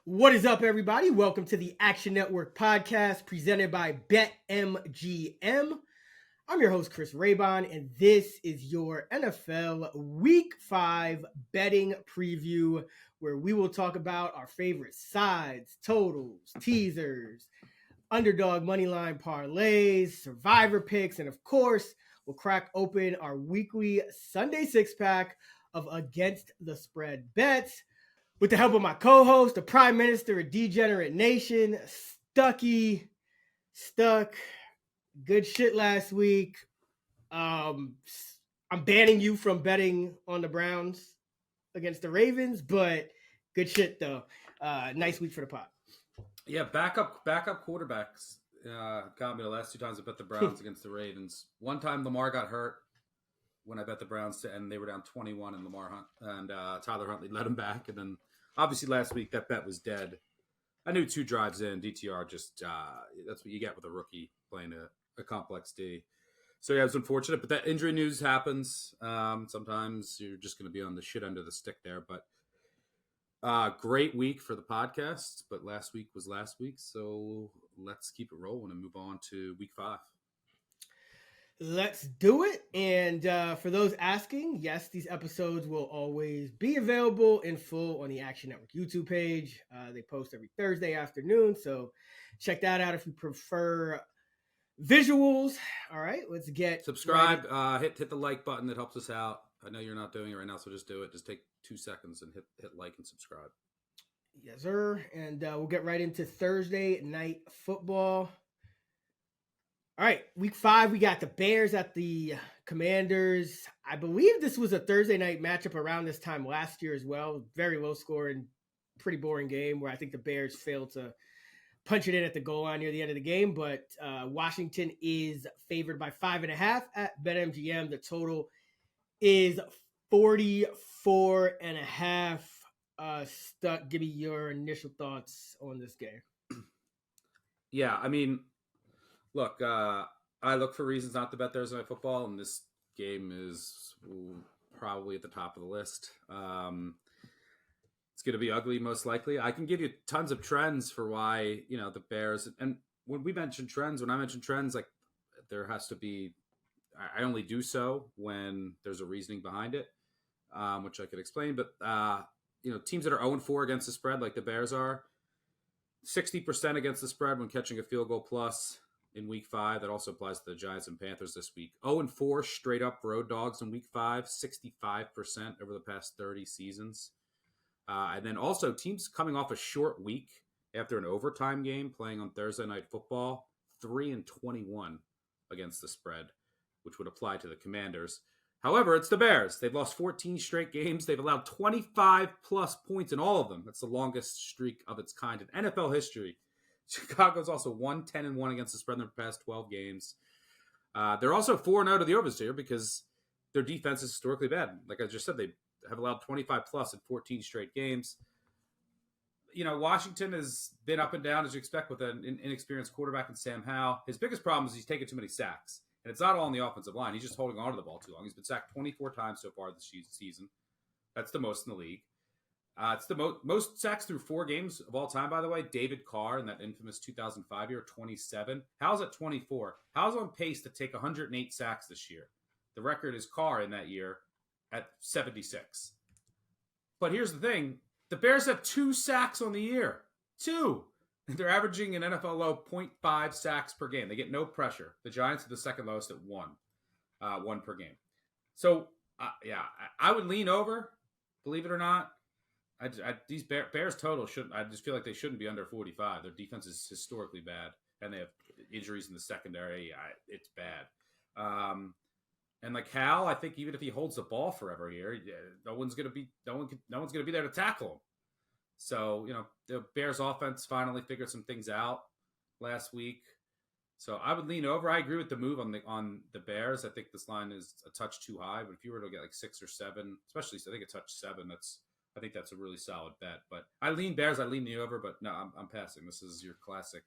What is up, everybody? Welcome to the Action Network podcast presented by BetMGM. I'm your host, Chris Raybon, and this is your NFL Week 5 betting preview, where we will talk about our favorite sides, totals, teasers, underdog moneyline parlays, survivor picks, and of course, we'll crack open our weekly Sunday six-pack of Against the Spread bets. With the help of my co-host, the Prime Minister of Degenerate Nation, Stuck. Good shit last week. I'm banning you from betting on the Browns against the Ravens, but good shit though. Nice week for the pot. Yeah, backup quarterbacks got me the last two times I bet the Browns against the Ravens. One time Lamar got hurt when I bet the Browns, and they were down 21, and Tyler Huntley led them back. And then obviously last week that bet was dead. I knew 2 drives in, DTR just that's what you get with a rookie playing a complex D. So yeah, it was unfortunate, but that injury news happens. Sometimes you're just going to be on the shit end of the stick there, but great week for the podcast, but last week was last week, so let's keep it rolling and move on to week 5. Let's do it. And for those asking, yes, these episodes will always be available in full on the Action Network YouTube page. They post every Thursday afternoon, so check that out if you prefer visuals. All right, let's get subscribe. Hit the like button. That helps us out. I know you're not doing it right now, so just do it. Just take 2 seconds and hit like and subscribe. Yes, sir. And we'll get right into Thursday night football. All right, week 5, we got the Bears at the Commanders. I believe this was a Thursday night matchup around this time last year as well. Very low scoring, pretty boring game where I think the Bears failed to punch it in at the goal line near the end of the game. But Washington is favored by 5.5 at BetMGM. The total is 44.5. Stuck, give me your initial thoughts on this game. Yeah, I mean, look, I look for reasons not to bet Thursday Night Football, and this game is probably at the top of the list. It's going to be ugly, most likely. I can give you tons of trends for why, the Bears. And when I mention trends, like there has to be, I only do so when there's a reasoning behind it, which I could explain. But, teams that are 0-4 against the spread, like the Bears are, 60% against the spread when catching a field goal plus in week 5. That also applies to the Giants and Panthers this week. 0-4 straight up road dogs in week 5, 65% over the past 30 seasons. And then also teams coming off a short week after an overtime game playing on Thursday Night Football, 3-21 against the spread, which would apply to the Commanders. However, it's the Bears. They've lost 14 straight games. They've allowed 25-plus points in all of them. That's the longest streak of its kind in NFL history. Chicago's also 1-10-1 against the spread in their past 12 games. They're also 4-0 to the overs here because their defense is historically bad. Like I just said, they have allowed 25-plus in 14 straight games. Washington has been up and down, as you expect, with an inexperienced quarterback in Sam Howell. His biggest problem is he's taking too many sacks. And it's not all on the offensive line. He's just holding on to the ball too long. He's been sacked 24 times so far this season. That's the most in the league. It's the most sacks through 4 games of all time, by the way. David Carr in that infamous 2005 year, 27. Howell's at 24. Howell's on pace to take 108 sacks this year. The record is Carr in that year at 76. But here's the thing. The Bears have 2 sacks on the year. 2. They're averaging an NFL low 0.5 sacks per game. They get no pressure. The Giants are the second lowest at 1 per game. So, I would lean over, believe it or not. These Bears total I just feel like they shouldn't be under 45. Their defense is historically bad, and they have injuries in the secondary. It's bad. And like Hal, I think even if he holds the ball forever here, no one's gonna be there to tackle him. So, the Bears offense finally figured some things out last week. So I would lean over. I agree with the move on the Bears. I think this line is a touch too high, but if you were to get like 6 or 7, especially I think a touch 7, I think that's a really solid bet. But I lean Bears. I lean the over, but no, I'm passing. This is your classic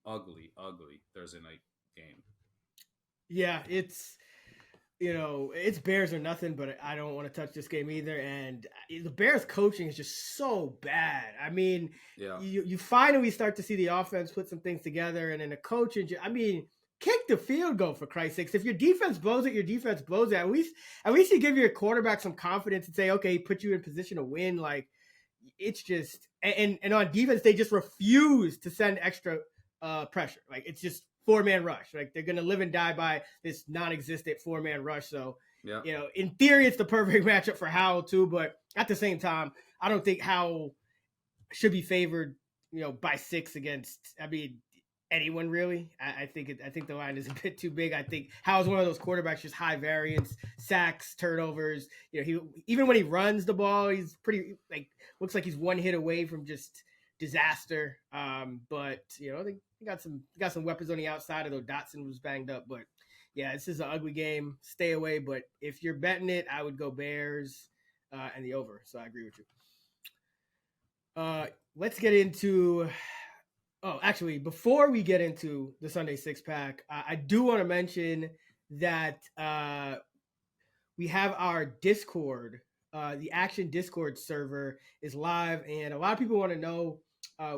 ugly Thursday night game. Yeah, it's it's Bears or nothing, but I don't want to touch this game either. And the Bears coaching is just so bad. I mean, you finally start to see the offense put some things together, and then the coaching. I mean, kick the field goal, for Christ's sakes. If your defense blows it, your defense blows it. At least you give your quarterback some confidence and say, okay, put you in position to win. Like, it's just and on defense they just refuse to send extra pressure. Like, it's just 4-man rush. Like, they're gonna live and die by this non-existent 4-man rush. So in theory it's the perfect matchup for Howell too, but at the same time I don't think Howell should be favored by 6 against anyone really. I think the line is a bit too big. I think Howell's one of those quarterbacks, just high variance, sacks, turnovers. He even when he runs the ball, he's pretty looks like he's one hit away from just disaster. But I think he got some weapons on the outside, although Dotson was banged up. But yeah, this is an ugly game. Stay away. But if you're betting it, I would go Bears and the over. So I agree with you. Let's get into. Oh, actually, before we get into the Sunday 6-pack, I do want to mention that we have our Discord. The Action Discord server is live, and a lot of people want to know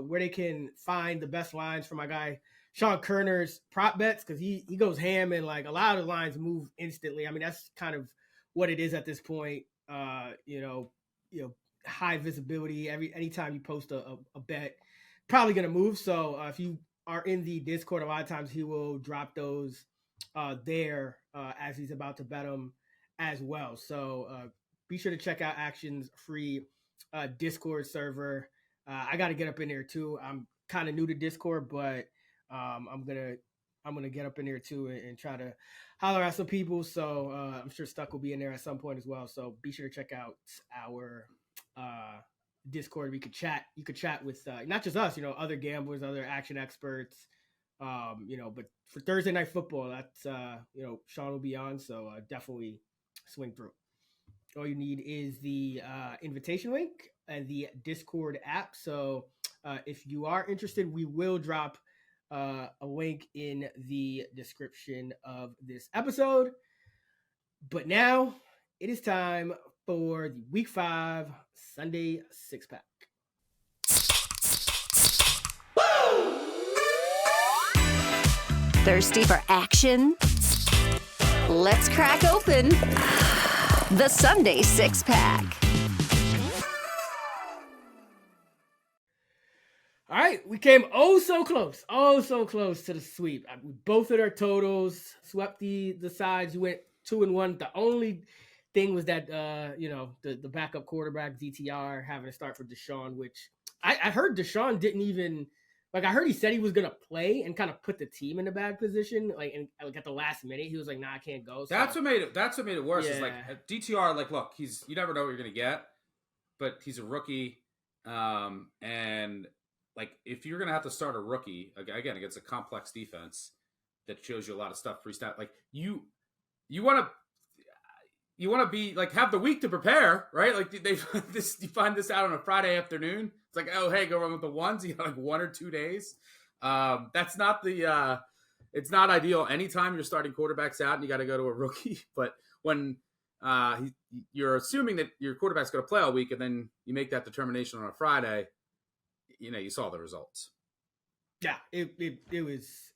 where they can find the best lines for my guy Sean Kerner's prop bets, because he goes ham, and a lot of the lines move instantly. I mean, that's kind of what it is at this point. High visibility. Anytime you post a bet, probably going to move. So if you are in the Discord, a lot of times he will drop those there as he's about to bet them as well. So be sure to check out Action's free Discord server. I got to get up in there too. I'm kind of new to Discord, but I'm gonna get up in there too and try to holler at some people. So I'm sure Stuck will be in there at some point as well. So be sure to check out our Discord. You could chat with not just us, other gamblers, other action experts, but for Thursday Night Football, that's Sean will be on, so definitely swing through. All you need is the invitation link and the Discord app. So if you are interested, we will drop a link in the description of this episode. But now it is time for the Week 5 Sunday 6-pack. Thirsty for action? Let's crack open the Sunday 6-pack. All right, we came so close to the sweep. We both hit our totals, swept the sides. You went 2-1. The only thing was that the backup quarterback DTR having to start for Deshaun, which I heard Deshaun didn't even I heard he said he was gonna play and kind of put the team in a bad position. At the last minute, he was like, "Nah, I can't go." So, that's what made it worse. Yeah. Is DTR. Look, you never know what you're gonna get, but he's a rookie, and if you're gonna have to start a rookie again against a complex defense that shows you a lot of stuff freestyle, you want to be have the week to prepare, right? You find this out on a Friday afternoon. It's like, oh, hey, go run with the ones. You got 1 or 2 days. That's not it's not ideal. Anytime you're starting quarterbacks out and you got to go to a rookie, but when you're assuming that your quarterback's going to play all week and then you make that determination on a Friday, you saw the results. Yeah, it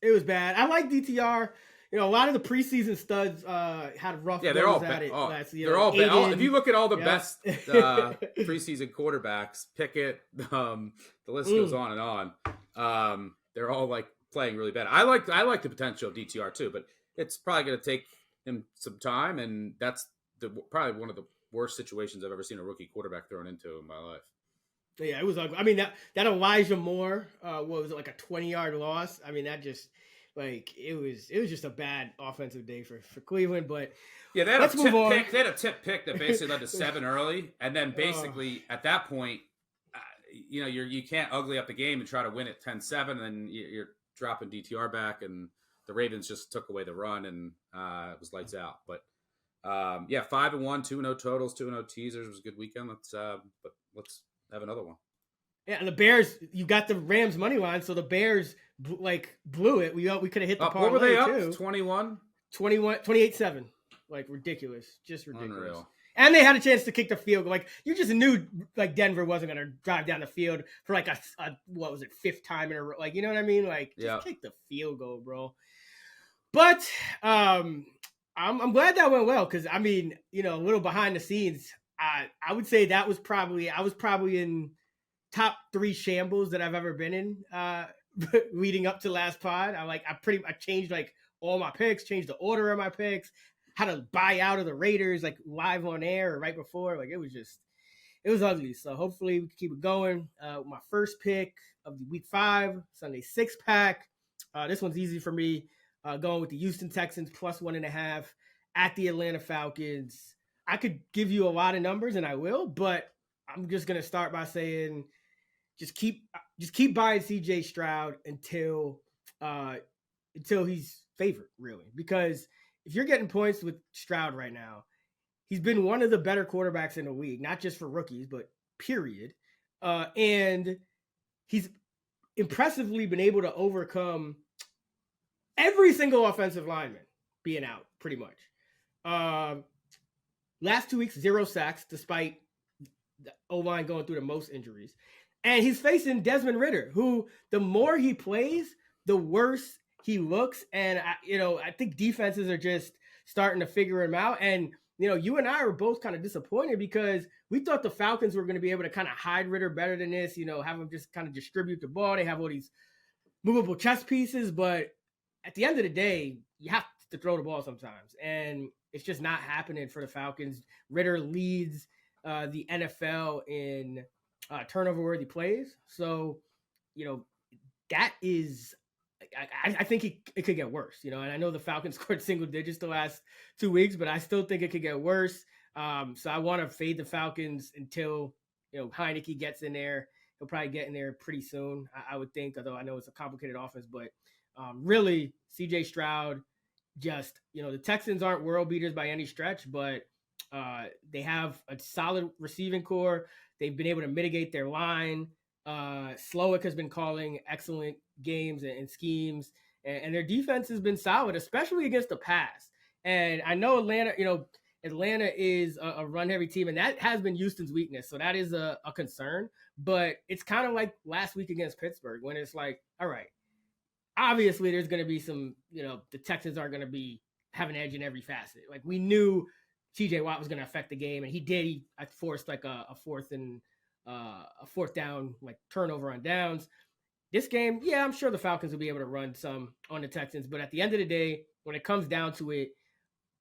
was bad. I like DTR. A lot of the preseason studs had rough goes they're all at it. They're all bad. If you look at all the best preseason quarterbacks, Pickett, the list goes on and on. They're all playing really bad. I like the potential of DTR too, but it's probably going to take him some time, and that's probably one of the worst situations I've ever seen a rookie quarterback thrown into in my life. Yeah, it was ugly. I mean, that Elijah Moore, what was it, a 20-yard loss? I mean, that just it was just a bad offensive day for Cleveland. But yeah, they had a tip pick that basically led to 7 early, and then basically at that point, you can't ugly up the game and try to win it 10-7, and then you're dropping DTR back, and the Ravens just took away the run, and it was lights out. But 5-1, 2-0 totals, 2-0 teasers. It was a good weekend. Let's have another one. Yeah, and the Bears, you got the Rams money line, so the Bears blew it. We could have hit the parlay. What were they up? Too. 21? 28-7. Like ridiculous, just ridiculous. Unreal. And they had a chance to kick the field goal. Like you just knew like Denver wasn't going to drive down the field for like a what was it, fifth time in a row. Like, you know what I mean? Like just kick the field goal, bro. But I'm glad that went well because I mean, you know, a little behind the scenes. I would say I was probably in top 3 shambles that I've ever been in leading up to last pod. I changed like all my picks, changed the order of my picks, how to buy out of the Raiders like live on air or right before. Like it was ugly. So hopefully we can keep it going. My first pick of the week 5 Sunday 6-pack. This one's easy for me. Going with the Houston Texans plus 1.5 at the Atlanta Falcons. I could give you a lot of numbers and I will, but I'm just gonna start by saying just keep buying CJ Stroud until he's favored, really. Because if you're getting points with Stroud right now, he's been one of the better quarterbacks in the league, not just for rookies, but period. And he's impressively been able to overcome every single offensive lineman being out, pretty much. Last 2 weeks, 0 sacks, despite the O-line going through the most injuries. And he's facing Desmond Ridder, who the more he plays, the worse he looks. And, I think defenses are just starting to figure him out. And, you and I were both kind of disappointed because we thought the Falcons were going to be able to kind of hide Ridder better than this, have him just kind of distribute the ball. They have all these movable chess pieces, but at the end of the day, you have to throw the ball sometimes. And it's just not happening for the Falcons. Ridder leads the NFL in turnover-worthy plays. So, that is – I think it could get worse, and I know the Falcons scored single digits the last 2 weeks, but I still think it could get worse. So I want to fade the Falcons until, Heineke gets in there. He'll probably get in there pretty soon, I would think, although I know it's a complicated offense. But really, CJ Stroud – just, the Texans aren't world beaters by any stretch, but they have a solid receiving core. They've been able to mitigate their line. Slowick has been calling excellent games and schemes, and their defense has been solid, especially against the pass. And I know Atlanta is a run-heavy team, and that has been Houston's weakness, so that is a concern. But it's kind of like last week against Pittsburgh when it's like, all right, obviously, there's going to be some, the Texans aren't going to be have an edge in every facet. Like we knew TJ Watt was going to affect the game, and he did. He forced like a fourth down, like turnover on downs. This game, yeah, I'm sure the Falcons will be able to run some on the Texans, but at the end of the day, when it comes down to it,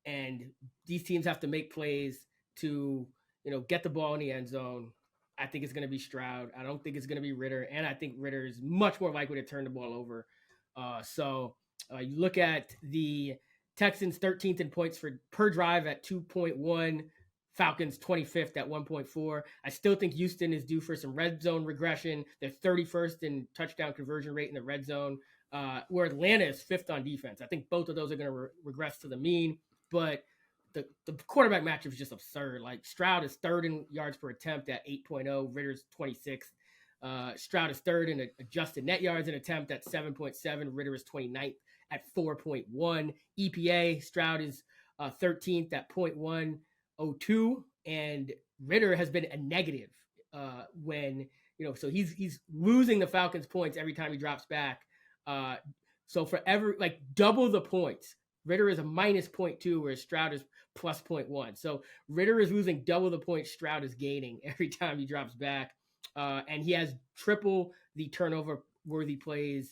and these teams have to make plays to, get the ball in the end zone, I think it's going to be Stroud. I don't think it's going to be Ridder, and I think Ridder is much more likely to turn the ball over. So you look at the Texans 13th in points per drive at 2.1, Falcons 25th at 1.4. I still think Houston is due for some red zone regression. They're 31st in touchdown conversion rate in the red zone, where Atlanta is 5th on defense. I think both of those are going to regress to the mean, but the quarterback matchup is just absurd. Like Stroud is 3rd in yards per attempt at 8.0, Ridder's 26th. Stroud is 3rd in adjusted net yards an attempt at 7.7. Ridder is 29th at 4.1. EPA, Stroud is 13th at 0.102. And Ridder has been a negative when, so he's losing the Falcons points every time he drops back. So for double the points, Ridder is a minus 0.2, whereas Stroud is plus 0.1. So Ridder is losing double the points Stroud is gaining every time he drops back. And he has triple the turnover-worthy play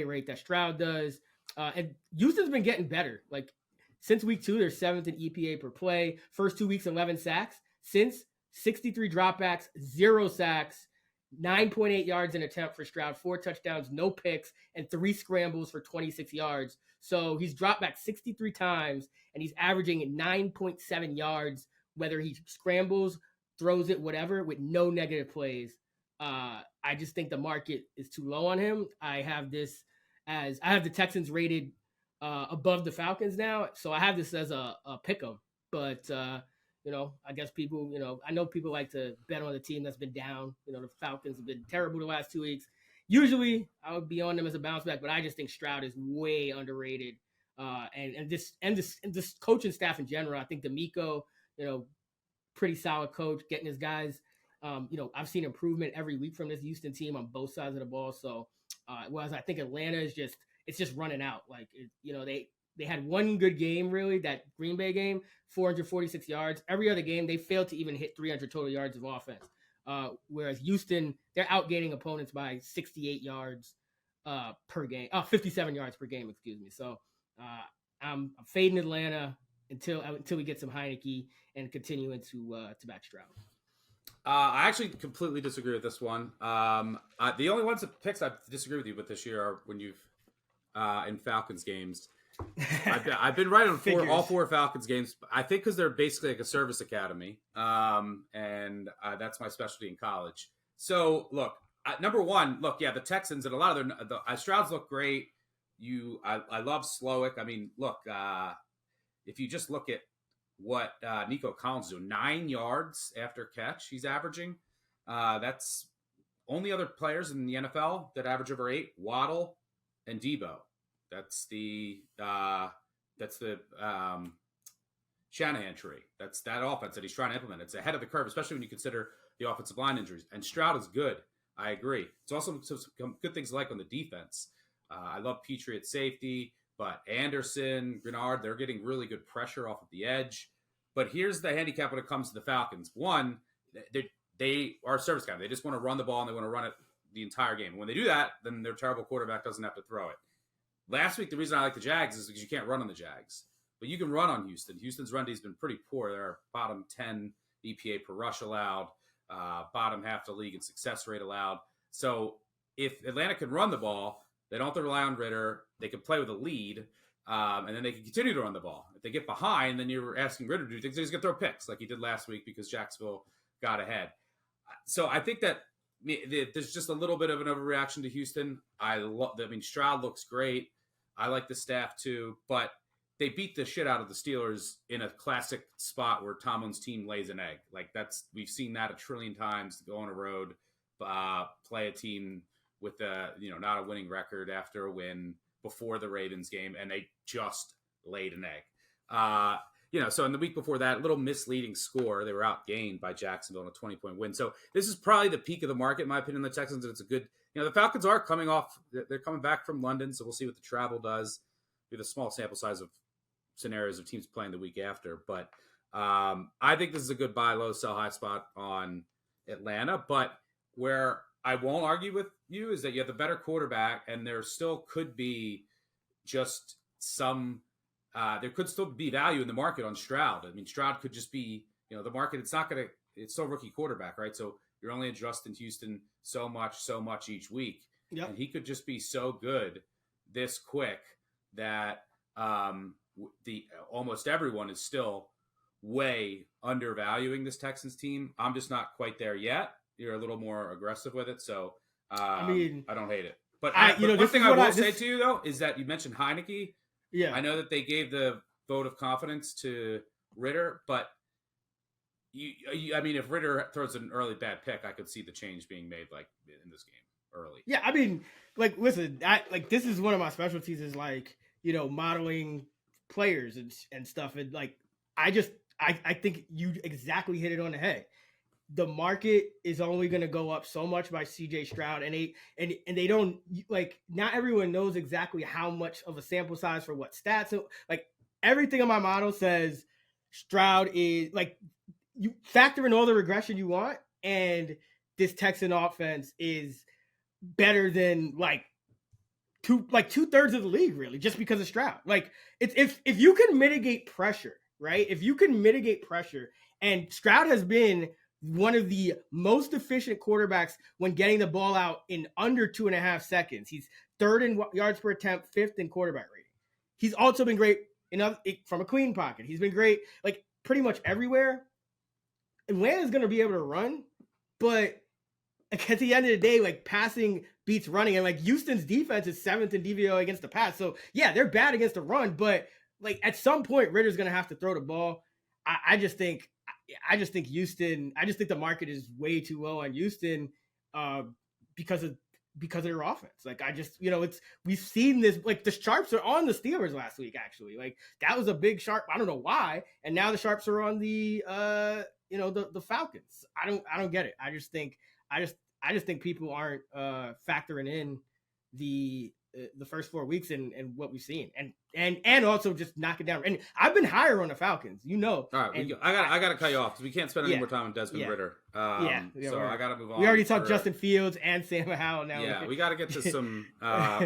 rate that Stroud does. And Houston's been getting better. Like since week 2, they're 7th in EPA per play. First 2 weeks, 11 sacks. Since 63 dropbacks, 0 sacks, 9.8 yards an attempt for Stroud, 4 touchdowns, no picks, and 3 scrambles for 26 yards. So he's dropped back 63 times, and he's averaging 9.7 yards, whether he scrambles, throws it, whatever, with no negative plays. I just think the market is too low on him. I have the Texans rated above the Falcons now, so I have this as a pick 'em. But I guess people, I know people like to bet on the team that's been down. The Falcons have been terrible the last 2 weeks. Usually, I would be on them as a bounce back, but I just think Stroud is way underrated And this coaching staff in general. I think D'Amico, pretty solid coach, getting his guys. I've seen improvement every week from this Houston team on both sides of the ball. So, whereas I think Atlanta is just running out. Like, they had one good game, really, that Green Bay game, 446 yards. Every other game, they failed to even hit 300 total yards of offense. Whereas Houston, they're outgaining opponents by 68 yards per game. 57 yards per game, excuse me. So I'm fading Atlanta until we get some Heineke and continuing to back Stroud. I actually completely disagree with this one. The only ones that picks I disagree with you with this year are when you've in Falcons games. I've been right on all four Falcons games. I think because they're basically like a service academy, and that's my specialty in college. So look, number one, the Texans and a lot of the Strouds look great. I love Slowick. I mean, look, if you just look at what Nico Collins do, 9 yards after catch, he's averaging. That's only other players in the NFL that average over 8: Waddle and Debo. That's the Shanahan tree. That's that offense that he's trying to implement. It's ahead of the curve, especially when you consider the offensive line injuries. And Stroud is good. I agree. It's also some good things like on the defense. I love Petrie at safety, but Anderson, Grenard, they're getting really good pressure off of the edge. But here's the handicap when it comes to the Falcons. One, they are a service guy. They just want to run the ball and they want to run it the entire game. And when they do that, then their terrible quarterback doesn't have to throw it. Last week, the reason I like the Jags is because you can't run on the Jags. But you can run on Houston. Houston's run D has been pretty poor. They're bottom 10 EPA per rush allowed, bottom half the league in success rate allowed. So if Atlanta can run the ball, they don't have to rely on Ritter. They can play with a lead, and then they can continue to run the ball. If they get behind, then you're asking Ritter to do things. He's going to throw picks like he did last week because Jacksonville got ahead. So I think that there's just a little bit of an overreaction to Houston. Stroud looks great. I like the staff too, but they beat the shit out of the Steelers in a classic spot where Tomlin's team lays an egg. Like we've seen that a trillion times. Go on a road, play a team with not a winning record after a win before the Ravens game, and they just laid an egg. So in the week before that, a little misleading score. They were outgained by Jacksonville in a 20-point win. So this is probably the peak of the market, in my opinion, the Texans. And it's a good, the Falcons are they're coming back from London. So we'll see what the travel does with a small sample size of scenarios of teams playing the week after. But I think this is a good buy low, sell high spot on Atlanta. But where I won't argue with you is that you have the better quarterback, and there still could be just some there could still be value in the market on Stroud. I mean, Stroud could just be, the market. It's still rookie quarterback, right? So you're only adjusting Houston so much each week. Yep. And he could just be so good this quick that almost everyone is still way undervaluing this Texans team. I'm just not quite there yet. You're a little more aggressive with it. So, I don't hate it. But one thing I will say to you, though, is that you mentioned Heineke. Yeah, I know that they gave the vote of confidence to Ritter, but if Ritter throws an early bad pick, I could see the change being made like in this game early. Yeah, listen, this is one of my specialties is modeling players and stuff, and I think you exactly hit it on the head. The market is only going to go up so much by CJ Stroud, and they don't not everyone knows exactly how much of a sample size for what stats. So, everything in my model says Stroud is you factor in all the regression you want, and this Texan offense is better than two-thirds of the league, really, just because of Stroud. If you can mitigate pressure, right? If you can mitigate pressure, and Stroud has been one of the most efficient quarterbacks when getting the ball out in under 2.5 seconds. He's third in yards per attempt, fifth in quarterback rating. He's also been great from a clean pocket. He's been great pretty much everywhere. Atlanta's going to be able to run, but at the end of the day, passing beats running, and Houston's defense is 7th in DVOA against the pass. So yeah, they're bad against the run, but at some point, Ritter's going to have to throw the ball. I just think Houston. I just think the market is way too low on Houston because of because of their offense. Like, I just, we've seen this, like, the Sharps are on the Steelers last week, actually. Like, that was a big Sharp. I don't know why. And now the Sharps are on the Falcons. I don't get it. I just think people aren't factoring in the first 4 weeks and what we've seen, and also just knock it down. And I've been higher on the Falcons, All right, I got to cut you off because we can't spend any more time on Desmond Ritter. So I got to move on. We already talked Justin Fields and Sam Howell now. Yeah, we got to get to some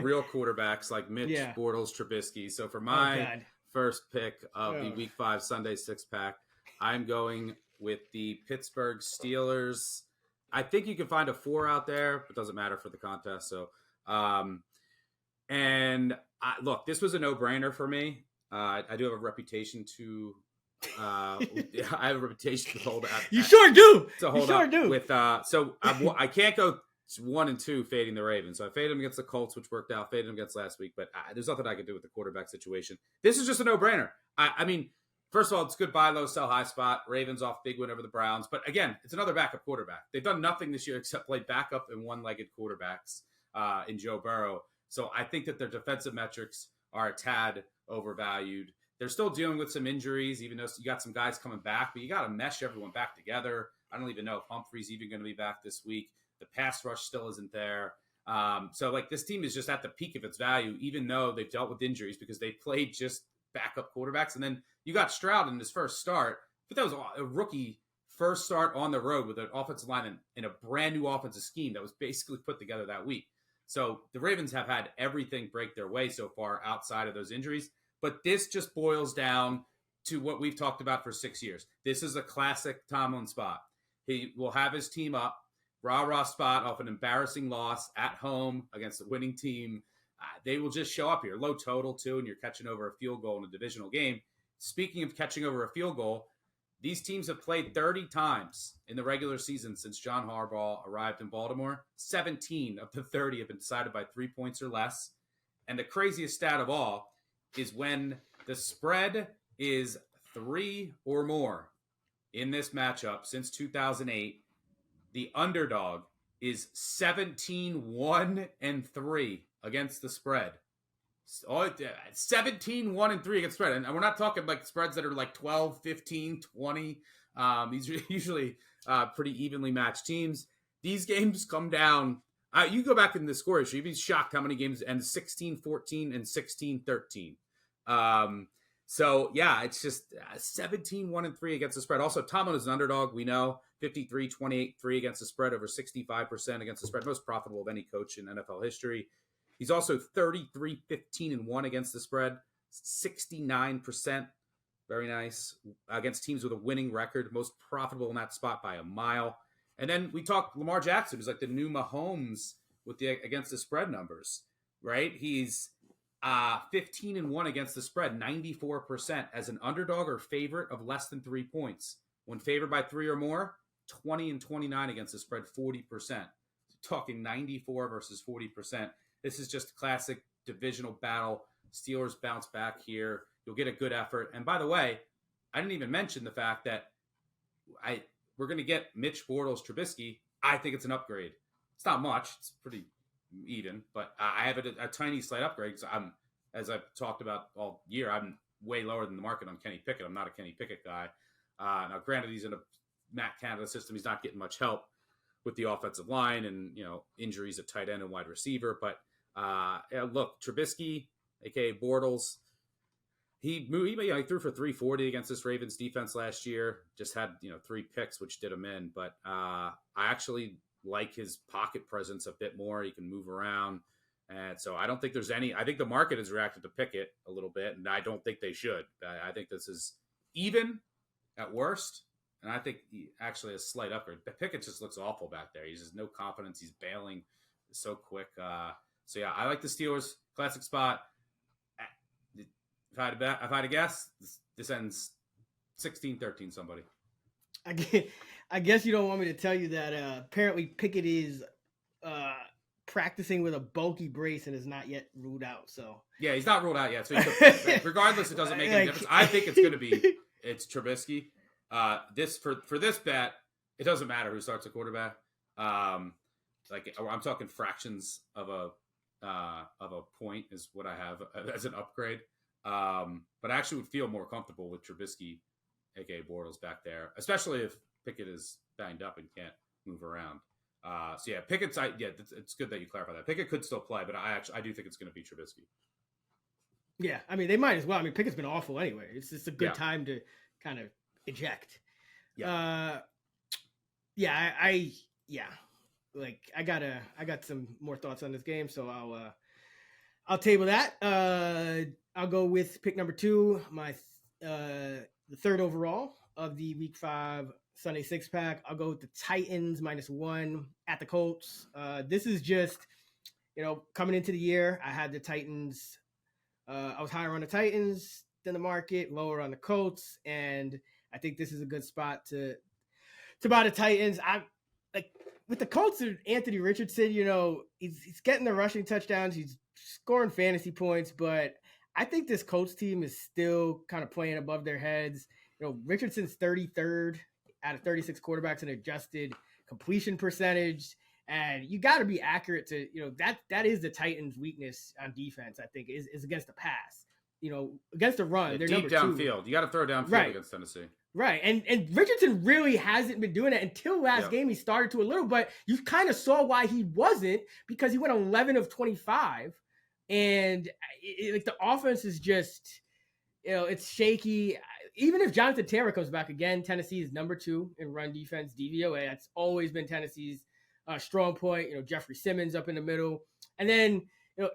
real quarterbacks like Mitch, Bortles, Trubisky. So for my first pick of the Week 5 Sunday 6-pack, I'm going with the Pittsburgh Steelers. I think you can find a 4 out there, but it doesn't matter for the contest. So, look, this was a no-brainer for me. I do have a reputation to I have a reputation to hold out. You sure do. To hold up with so I can't go 1 and 2 fading the Ravens. So I faded them against the Colts, which worked out. Faded them against last week, but there's nothing I can do with the quarterback situation. This is just a no-brainer. I mean, first of all, it's good buy low, sell high spot. Ravens off big win over the Browns, but again, it's another backup quarterback. They've done nothing this year except play backup and one-legged quarterbacks in Joe Burrow. So I think that their defensive metrics are a tad overvalued. They're still dealing with some injuries, even though you got some guys coming back, but you got to mesh everyone back together. I don't even know if Humphrey's even going to be back this week. The pass rush still isn't there. So like this team is just at the peak of its value, even though they've dealt with injuries because they played just backup quarterbacks. And then you got Stroud in his first start, but that was a rookie first start on the road with an offensive line in a brand new offensive scheme that was basically put together that week. So the Ravens have had everything break their way so far outside of those injuries. But this just boils down to what we've talked about for 6 years. This is a classic Tomlin spot. He will have his team up, rah-rah spot off an embarrassing loss at home against a winning team. They will just show up here. Low total, too, and you're catching over a field goal in a divisional game. Speaking of catching over a field goal, these teams have played 30 times in the regular season since John Harbaugh arrived in Baltimore. 17 of the 30 have been decided by 3 points or less. And the craziest stat of all is when the spread is 3 or more in this matchup since 2008, the underdog is 17-1-3 against the spread. 17-1-3 against spread. And we're not talking like spreads that are like 12, 15, 20. These are usually pretty evenly matched teams. These games come down. You go back in the score issue, you'd be shocked how many games end 16-14 and 16-13. So, yeah, it's just 17-1-3 against the spread. Also, Tomlin is an underdog, we know. 53-28-3 against the spread, over 65% against the spread. Most profitable of any coach in NFL history. He's also 33-15-1 against the spread, 69%. Very nice. Against teams with a winning record, most profitable in that spot by a mile. And then we talked Lamar Jackson, who's like the new Mahomes with the against the spread numbers, right? He's 15-1 against the spread, 94% as an underdog or favorite of less than 3 points. When favored by 3 or more, 20-29 against the spread, 40%. Talking 94 versus 40%. This is just a classic divisional battle. Steelers bounce back here. You'll get a good effort. And by the way, I didn't even mention the fact that we're going to get Mitch Bortles Trubisky. I think it's an upgrade. It's not much. It's pretty even, but I have a tiny slight upgrade because as I've talked about all year, I'm way lower than the market on Kenny Pickett. I'm not a Kenny Pickett guy. Now, granted, he's in a Matt Canada system. He's not getting much help with the offensive line and, injuries at tight end and wide receiver. But look, Trubisky, a.k.a. Bortles, he threw for 340 against this Ravens defense last year. Just had, 3 picks, which did him in. But I actually like his pocket presence a bit more. He can move around. And so I don't think there's any – I think the market has reacted to Pickett a little bit, and I don't think they should. I think this is even at worst, and I think actually a slight upgrade. Pickett just looks awful back there. He just no confidence. He's bailing so quick. So, yeah, I like the Steelers. Classic spot. If I had to guess, this ends 16-13 somebody. I guess you don't want me to tell you that apparently Pickett is practicing with a bulky brace and is not yet ruled out. So yeah, he's not ruled out yet. So regardless, it doesn't make any difference. I think it's going to be Trubisky. For this bet, it doesn't matter who starts a quarterback. like I'm talking fractions of a point is what I have as an upgrade. But I actually would feel more comfortable with Trubisky, aka Bortles, back there, especially if Pickett is banged up and can't move around. So yeah, Pickett's. It's good that you clarify that. Pickett could still play, but I do think it's going to be Trubisky. Yeah, I mean they might as well. I mean Pickett's been awful anyway. It's just a good time to kind of eject. Yeah. I got some more thoughts on this game, so I'll table that. I'll go with pick number 2, the third overall of the Week 5 Sunday 6-pack. I'll go with the Titans -1 at the Colts. This is just, coming into the year, I had the Titans. I was higher on the Titans than the market, lower on the Colts, and I think this is a good spot to buy the Titans. I like with the Colts and Anthony Richardson. He's getting the rushing touchdowns, he's scoring fantasy points, but I think this Colts team is still kind of playing above their heads. Richardson's 33rd out of 36 quarterbacks in adjusted completion percentage. And you got to be accurate to, that is the Titans' weakness on defense, I think, is against the pass. Against the run, they're deep number 2. downfield. You got to throw downfield against Tennessee. Right. And Richardson really hasn't been doing it until last game. He started to a little, but you kind of saw why he wasn't, because he went 11 of 25. And the offense is just, it's shaky. Even if Jonathan Taylor comes back again, Tennessee is number 2 in run defense, DVOA. That's always been Tennessee's strong point. Jeffrey Simmons up in the middle. And then,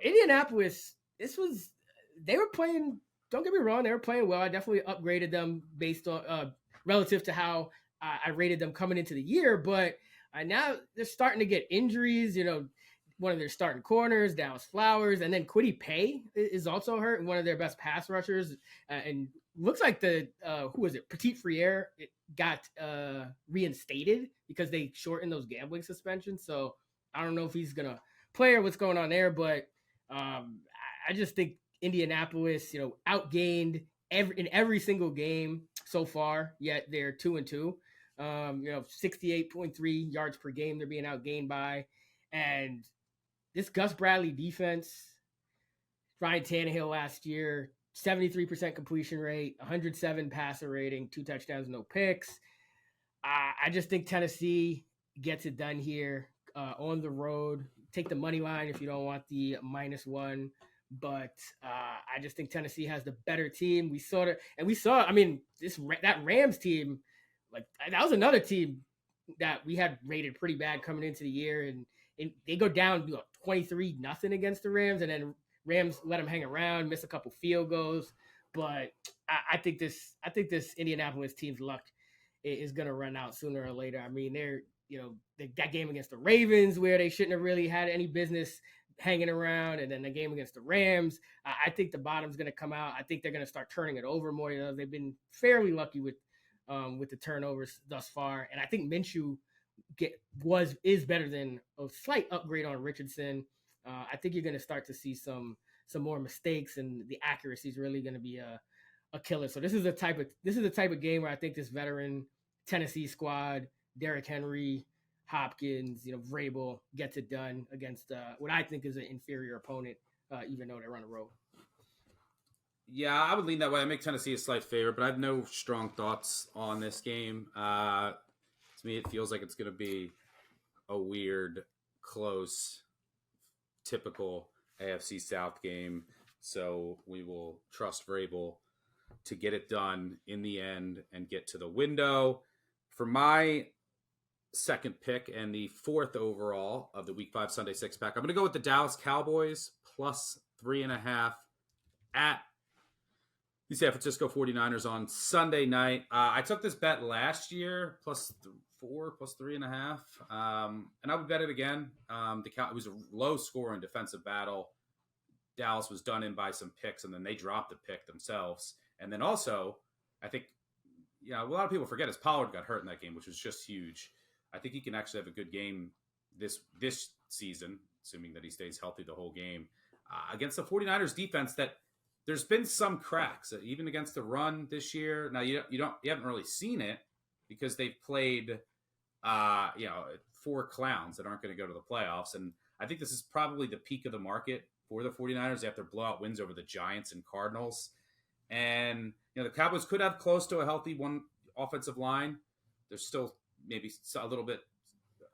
Indianapolis, they were playing, don't get me wrong, they were playing well. I definitely upgraded them based on, relative to how I rated them coming into the year. But now they're starting to get injuries. One of their starting corners, Dallas Flowers, and then Kwity Paye is also hurt, and one of their best pass rushers. And looks like Petit Frere got reinstated because they shortened those gambling suspensions. So I don't know if he's going to play or what's going on there, but I just think Indianapolis, outgained in every single game so far, yet they're 2-2. 68.3 yards per game they're being outgained by. And this Gus Bradley defense, Ryan Tannehill last year, 73% completion rate, 107 passer rating, 2 touchdowns, no picks. I just think Tennessee gets it done here on the road. Take the money line if you don't want the -1. But I just think Tennessee has the better team. That Rams team, that was another team that we had rated pretty bad coming into the year, and they go down 23-0 against the Rams, and then Rams let them hang around, miss a couple field goals. But I think this Indianapolis team's luck is going to run out sooner or later. I mean, that game against the Ravens where they shouldn't have really had any business hanging around, and then the game against the Rams, I think the bottom's going to come out. I think they're going to start turning it over more. They've been fairly lucky with the turnovers thus far, and I think Minshew is better than a slight upgrade on Richardson. I think you're going to start to see some more mistakes, and the accuracy is really going to be a killer. So this is the type of game where I think this veteran Tennessee squad, Derrick Henry, Hopkins, Vrabel, gets it done against what I think is an inferior opponent, even though they're on the road. Yeah, I would lean that way. I make Tennessee a slight favorite, but I have no strong thoughts on this game. To me, it feels like it's going to be a weird, close, typical AFC South game. So we will trust Vrabel to get it done in the end and get to the window. For my second pick and the 4th overall of the Week 5 Sunday 6-pack, I'm going to go with the Dallas Cowboys +3.5 at the San Francisco 49ers on Sunday night. I took this bet last year, +4, +3.5. And I would bet it again. It was a low scoring defensive battle. Dallas was done in by some picks, and then they dropped the pick themselves. And then also, I think, a lot of people forget is Pollard got hurt in that game, which was just huge. I think he can actually have a good game this season, assuming that he stays healthy the whole game, against the 49ers defense that there's been some cracks, even against the run this year. Now, you haven't really seen it because they've played, 4 clowns that aren't going to go to the playoffs. And I think this is probably the peak of the market for the 49ers after blowout wins over the Giants and Cardinals. And, the Cowboys could have close to a healthy one offensive line. There's still maybe a little bit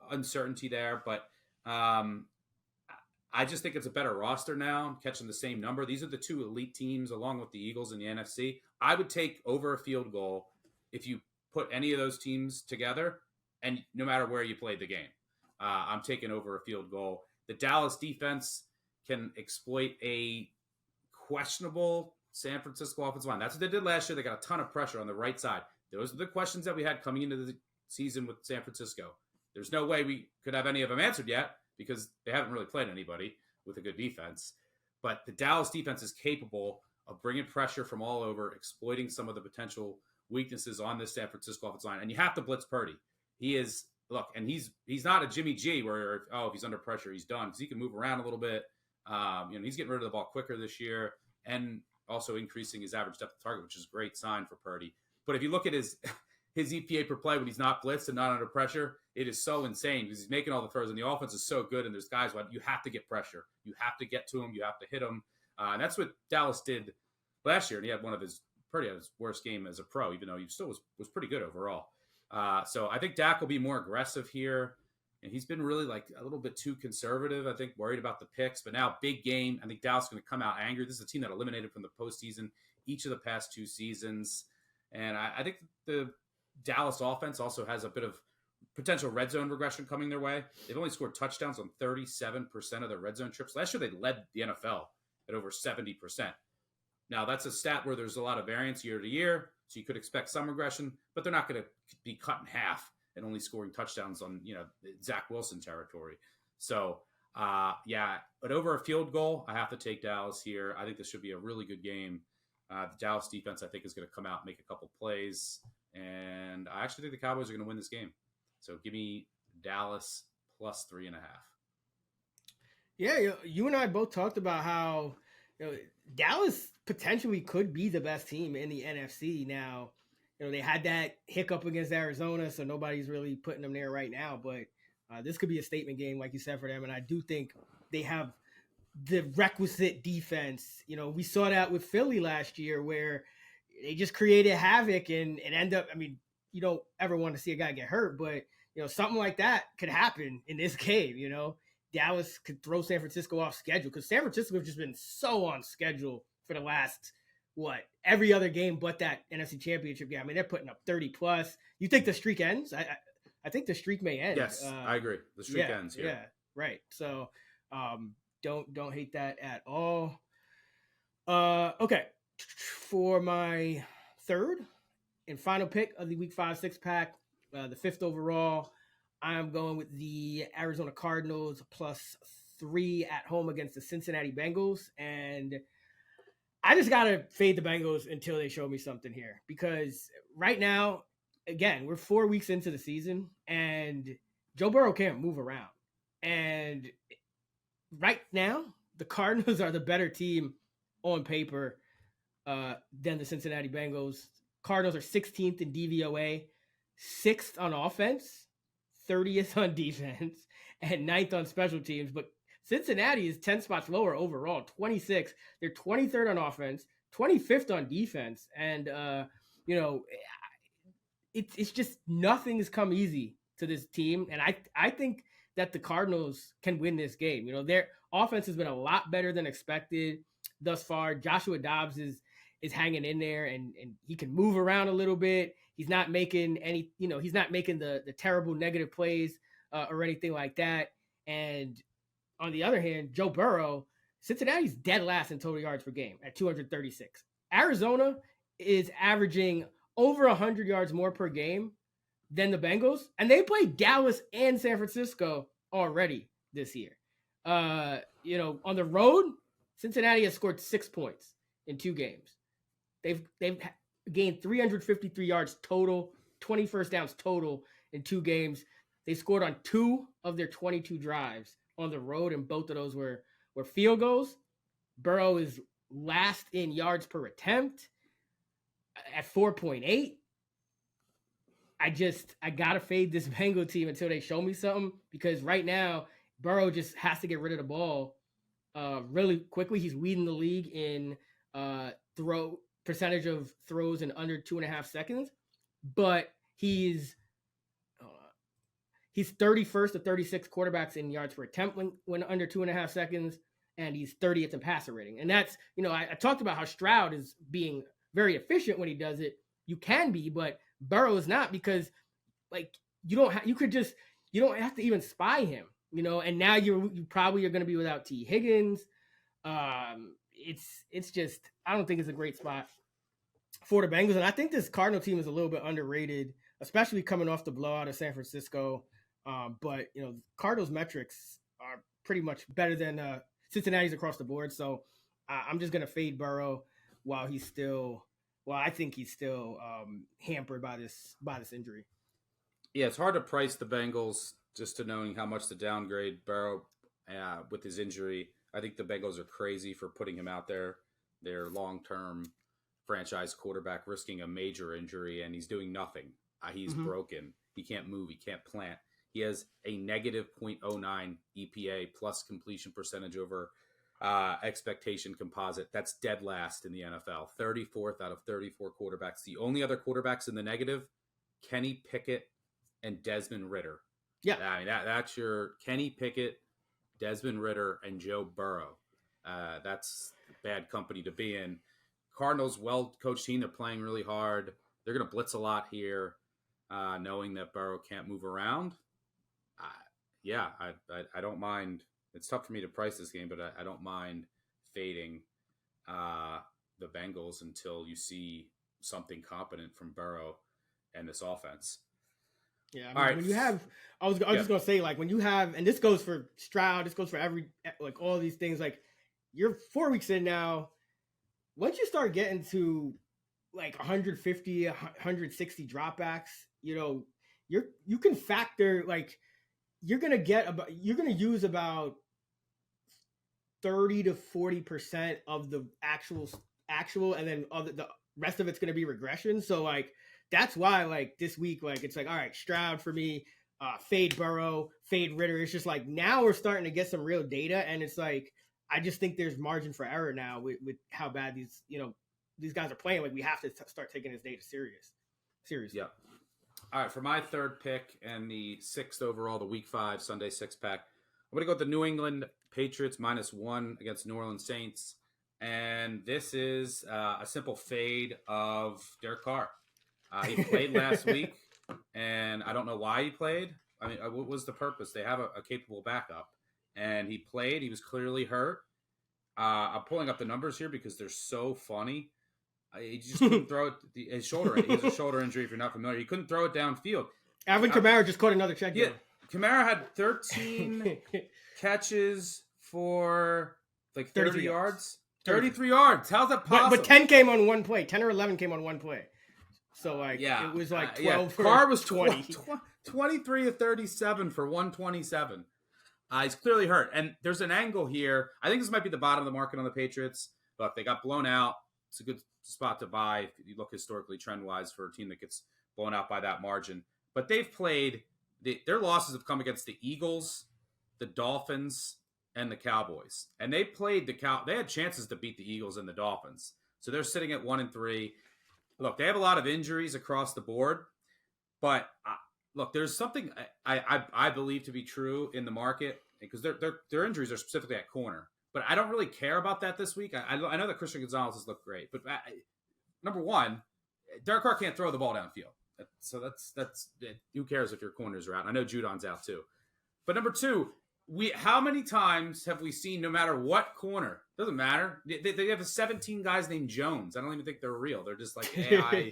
uncertainty there, but I just think it's a better roster now. I'm catching the same number. These are the 2 elite teams along with the Eagles in the NFC. I would take over a field goal if you put any of those teams together, and no matter where you played the game. I'm taking over a field goal. The Dallas defense can exploit a questionable San Francisco offensive line. That's what they did last year. They got a ton of pressure on the right side. Those are the questions that we had coming into the season with San Francisco. There's no way we could have any of them answered yet because they haven't really played anybody with a good defense. But the Dallas defense is capable of bringing pressure from all over, exploiting some of the potential weaknesses on this San Francisco offensive line. And you have to blitz Purdy. He is, look, and he's not a Jimmy G where, if he's under pressure, he's done. Because he can move around a little bit. He's getting rid of the ball quicker this year and also increasing his average depth of target, which is a great sign for Purdy. But if you look at his EPA per play when he's not blitzed and not under pressure, it is so insane because he's making all the throws and the offense is so good. And there's guys where you have to get pressure. You have to get to him. You have to hit him. And that's what Dallas did last year. And he had Purdy had his worst game as a pro, even though he still was pretty good overall. So I think Dak will be more aggressive here. And he's been really a little bit too conservative, I think, worried about the picks. But now, big game. I think Dallas is going to come out angry. This is a team that eliminated from the postseason each of the past 2 seasons. And I think the Dallas offense also has a bit of potential red zone regression coming their way. They've only scored touchdowns on 37% of their red zone trips. Last year, they led the NFL at over 70%. Now, that's a stat where there's a lot of variance year to year, so you could expect some regression, but they're not going to be cut in half and only scoring touchdowns on, Zach Wilson territory. So, but over a field goal, I have to take Dallas here. I think this should be a really good game. The Dallas defense, I think, is going to come out and make a couple plays, and I actually think the Cowboys are going to win this game. So give me Dallas plus 3.5. Yeah, you and I both talked about how Dallas potentially could be the best team in the NFC. Now, they had that hiccup against Arizona, so nobody's really putting them there right now. But this could be a statement game, like you said, for them. And I do think they have the requisite defense. We saw that with Philly last year where they just created havoc and it ended up, you don't ever want to see a guy get hurt, but something like that could happen in this game. Dallas could throw San Francisco off schedule because San Francisco has just been so on schedule for the last, every other game but that NFC Championship game. They're putting up 30 plus. You think the streak ends? I think the streak may end. Yes, I agree. The streak ends here. Yeah, right. So don't hate that at all. Okay. For my third and final pick of the Week 5 6-pack, the 5th overall, I'm going with the Arizona Cardinals plus 3 at home against the Cincinnati Bengals. And I just got to fade the Bengals until they show me something here. Because right now, again, we're 4 weeks into the season and Joe Burrow can't move around. And right now, the Cardinals are the better team on paper than the Cincinnati Bengals. Cardinals are 16th in DVOA, 6th on offense, 30th on defense, and 9th on special teams. But Cincinnati is 10 spots lower overall, 26. They're 23rd on offense, 25th on defense. And, it's just nothing has come easy to this team. And I think that the Cardinals can win this game. Their offense has been a lot better than expected thus far. Joshua Dobbs is hanging in there and he can move around a little bit. He's not making he's not making the terrible negative plays or anything like that. And on the other hand, Joe Burrow, Cincinnati's dead last in total yards per game at 236. Arizona is averaging over 100 yards more per game than the Bengals. And they played Dallas and San Francisco already this year. On the road, Cincinnati has scored 6 points in 2 games. They've gained 353 yards total, 20 first downs total in 2 games. They scored on 2 of their 22 drives on the road, and both of those were field goals. Burrow is last in yards per attempt at 4.8. I gotta fade this Bengal team until they show me something, because right now Burrow just has to get rid of the ball really quickly. He's leading the league in throw percentage of throws in under 2.5 seconds, but he's 31st to 36 quarterbacks in yards per attempt when under 2.5 seconds, and he's 30th in passer rating. And that's, I talked about how Stroud is being very efficient when he does it. You can be, but Burrow is not, because like you don't have to even spy him, and now you probably are going to be without T. Higgins. It's just, I don't think it's a great spot for the Bengals. And I think this Cardinal team is a little bit underrated, especially coming off the blowout of San Francisco. But Cardinals metrics are pretty much better than Cincinnati's across the board. So I'm just going to fade Burrow while I think he's still hampered by this injury. Yeah, it's hard to price the Bengals just to knowing how much to downgrade Burrow with his injury. I think the Bengals are crazy for putting him out there. Their long-term franchise quarterback risking a major injury, and he's doing nothing. He's broken. He can't move. He can't plant. He has a negative 0.09 EPA plus completion percentage over expectation composite. That's dead last in the NFL. 34th out of 34 quarterbacks. The only other quarterbacks in the negative, Kenny Pickett and Desmond Ridder. Yeah. I mean, that's your Kenny Pickett, Desmond Ridder, and Joe Burrow. That's bad company to be in. Cardinals, well-coached team. They're playing really hard. They're going to blitz a lot here, knowing that Burrow can't move around. I don't mind. It's tough for me to price this game, but I don't mind fading the Bengals until you see something competent from Burrow and this offense. Yeah, I mean, when you have, I was just gonna say, like, when you have, and this goes for Stroud, this goes for all these things. Like, you're 4 weeks in now. Once you start getting to like 150, 160 dropbacks, you can factor, like, you're gonna use about 30 to 40% of the actual, and then the rest of it's gonna be regression. So like, that's why, like, this week, like, it's like, all right, Stroud for me, fade Burrow, fade Ridder. It's just like, now we're starting to get some real data, and it's like, I just think there's margin for error now with how bad these guys are playing. Like, we have to start taking this data seriously. Yeah. All right, for my third pick and the 6th overall, the Week 5 Sunday 6-pack, I'm going to go with the New England Patriots -1 against New Orleans Saints. And this is a simple fade of Derek Carr. He played last week, and I don't know why he played. I mean, what was the purpose? They have a capable backup, and he played. He was clearly hurt. I'm pulling up the numbers here because they're so funny. He just couldn't throw it. His shoulder. He has a shoulder injury. If you're not familiar, he couldn't throw it downfield. Alvin Kamara just caught another check. Yeah, Kamara had 13 catches for like 30 yards. 33 yards. How's that possible? But 10 came on one play. 10 or 11 came on one play. So, like, it was like 12 for Carr was 20. 23 to 37 for 127. He's clearly hurt. And there's an angle here. I think this might be the bottom of the market on the Patriots. Look, they got blown out. It's a good spot to buy if you look historically trend-wise for a team that gets blown out by that margin. But they've played – their losses have come against the Eagles, the Dolphins, and the Cowboys. And they played they had chances to beat the Eagles and the Dolphins. So they're sitting at 1-3. Look, they have a lot of injuries across the board, but look, there's something I believe to be true in the market, because their injuries are specifically at corner. But I don't really care about that this week. I know that Christian Gonzalez has looked great, but number one, Derek Carr can't throw the ball downfield. So that's who cares if your corners are out? I know Judon's out too, but number two, how many times have we seen, no matter what corner, doesn't matter, they have 17 guys named Jones. I don't even think they're real. They're just like AI.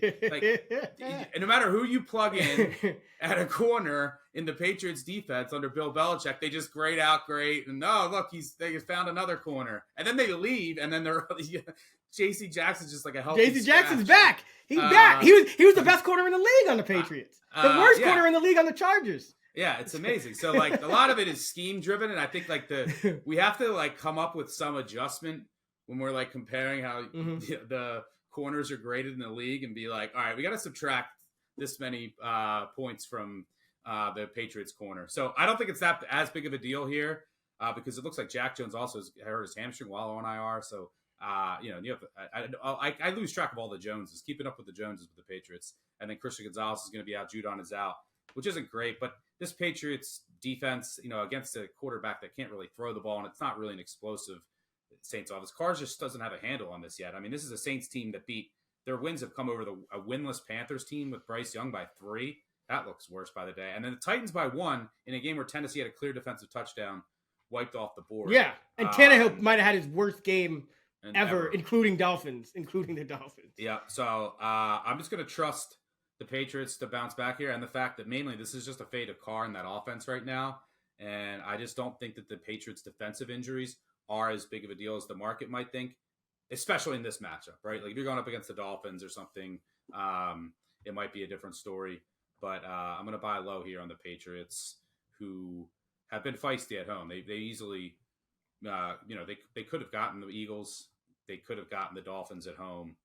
And no matter who you plug in at a corner in the Patriots defense under Bill Belichick, they just grade out great. And look, they found another corner, and then they leave, and then they're J.C. Jackson's just like a healthy J.C. Jackson's back. He's back. He was the best corner in the league on the Patriots. The worst corner in the league on the Chargers. Yeah, it's amazing. So, like, a lot of it is scheme driven, and I think like we have to like come up with some adjustment when we're like comparing how the corners are graded in the league, and be like, all right, we got to subtract this many points from the Patriots corner. So I don't think it's that as big of a deal here because it looks like Jack Jones also has hurt his hamstring while on IR. So, you have I lose track of all the Joneses, keeping up with the Joneses with the Patriots. And then Christian Gonzalez is going to be out. Judon is out, which isn't great. But this Patriots defense, against a quarterback that can't really throw the ball, and it's not really an explosive Saints offense. Carrs just doesn't have a handle on this yet. I mean, this is a Saints team that their wins have come over a winless Panthers team with Bryce Young by 3. That looks worse by the day. And then the Titans by 1 in a game where Tennessee had a clear defensive touchdown wiped off the board. Yeah, and Tannehill might have had his worst game ever, including the Dolphins. Yeah, so I'm just going to trust the Patriots to bounce back here, and the fact that mainly this is just a fate of Carr in that offense right now, and I just don't think that the Patriots' defensive injuries are as big of a deal as the market might think, especially in this matchup, right? Like if you're going up against the Dolphins or something, it might be a different story. But I'm going to buy low here on the Patriots, who have been feisty at home. They easily, they could have gotten the Eagles. They could have gotten the Dolphins at home.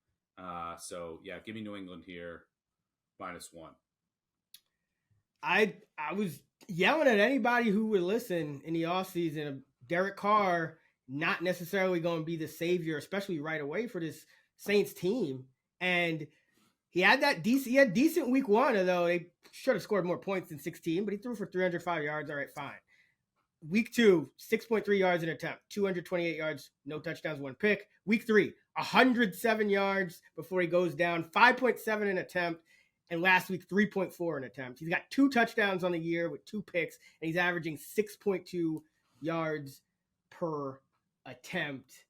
So, yeah, give me New England here, -1. I was yelling at anybody who would listen in the offseason of Derek Carr not necessarily going to be the savior, especially right away for this Saints team. And he had decent week 1, although they should have scored more points than 16, but he threw for 305 yards. All right, fine. Week 2, 6.3 yards an attempt, 228 yards, no touchdowns, 1 pick. Week 3, 107 yards before he goes down, 5.7 an attempt. And last week, 3.4 an attempt. He's got 2 touchdowns on the year with 2 picks, and he's averaging 6.2 yards per attempt.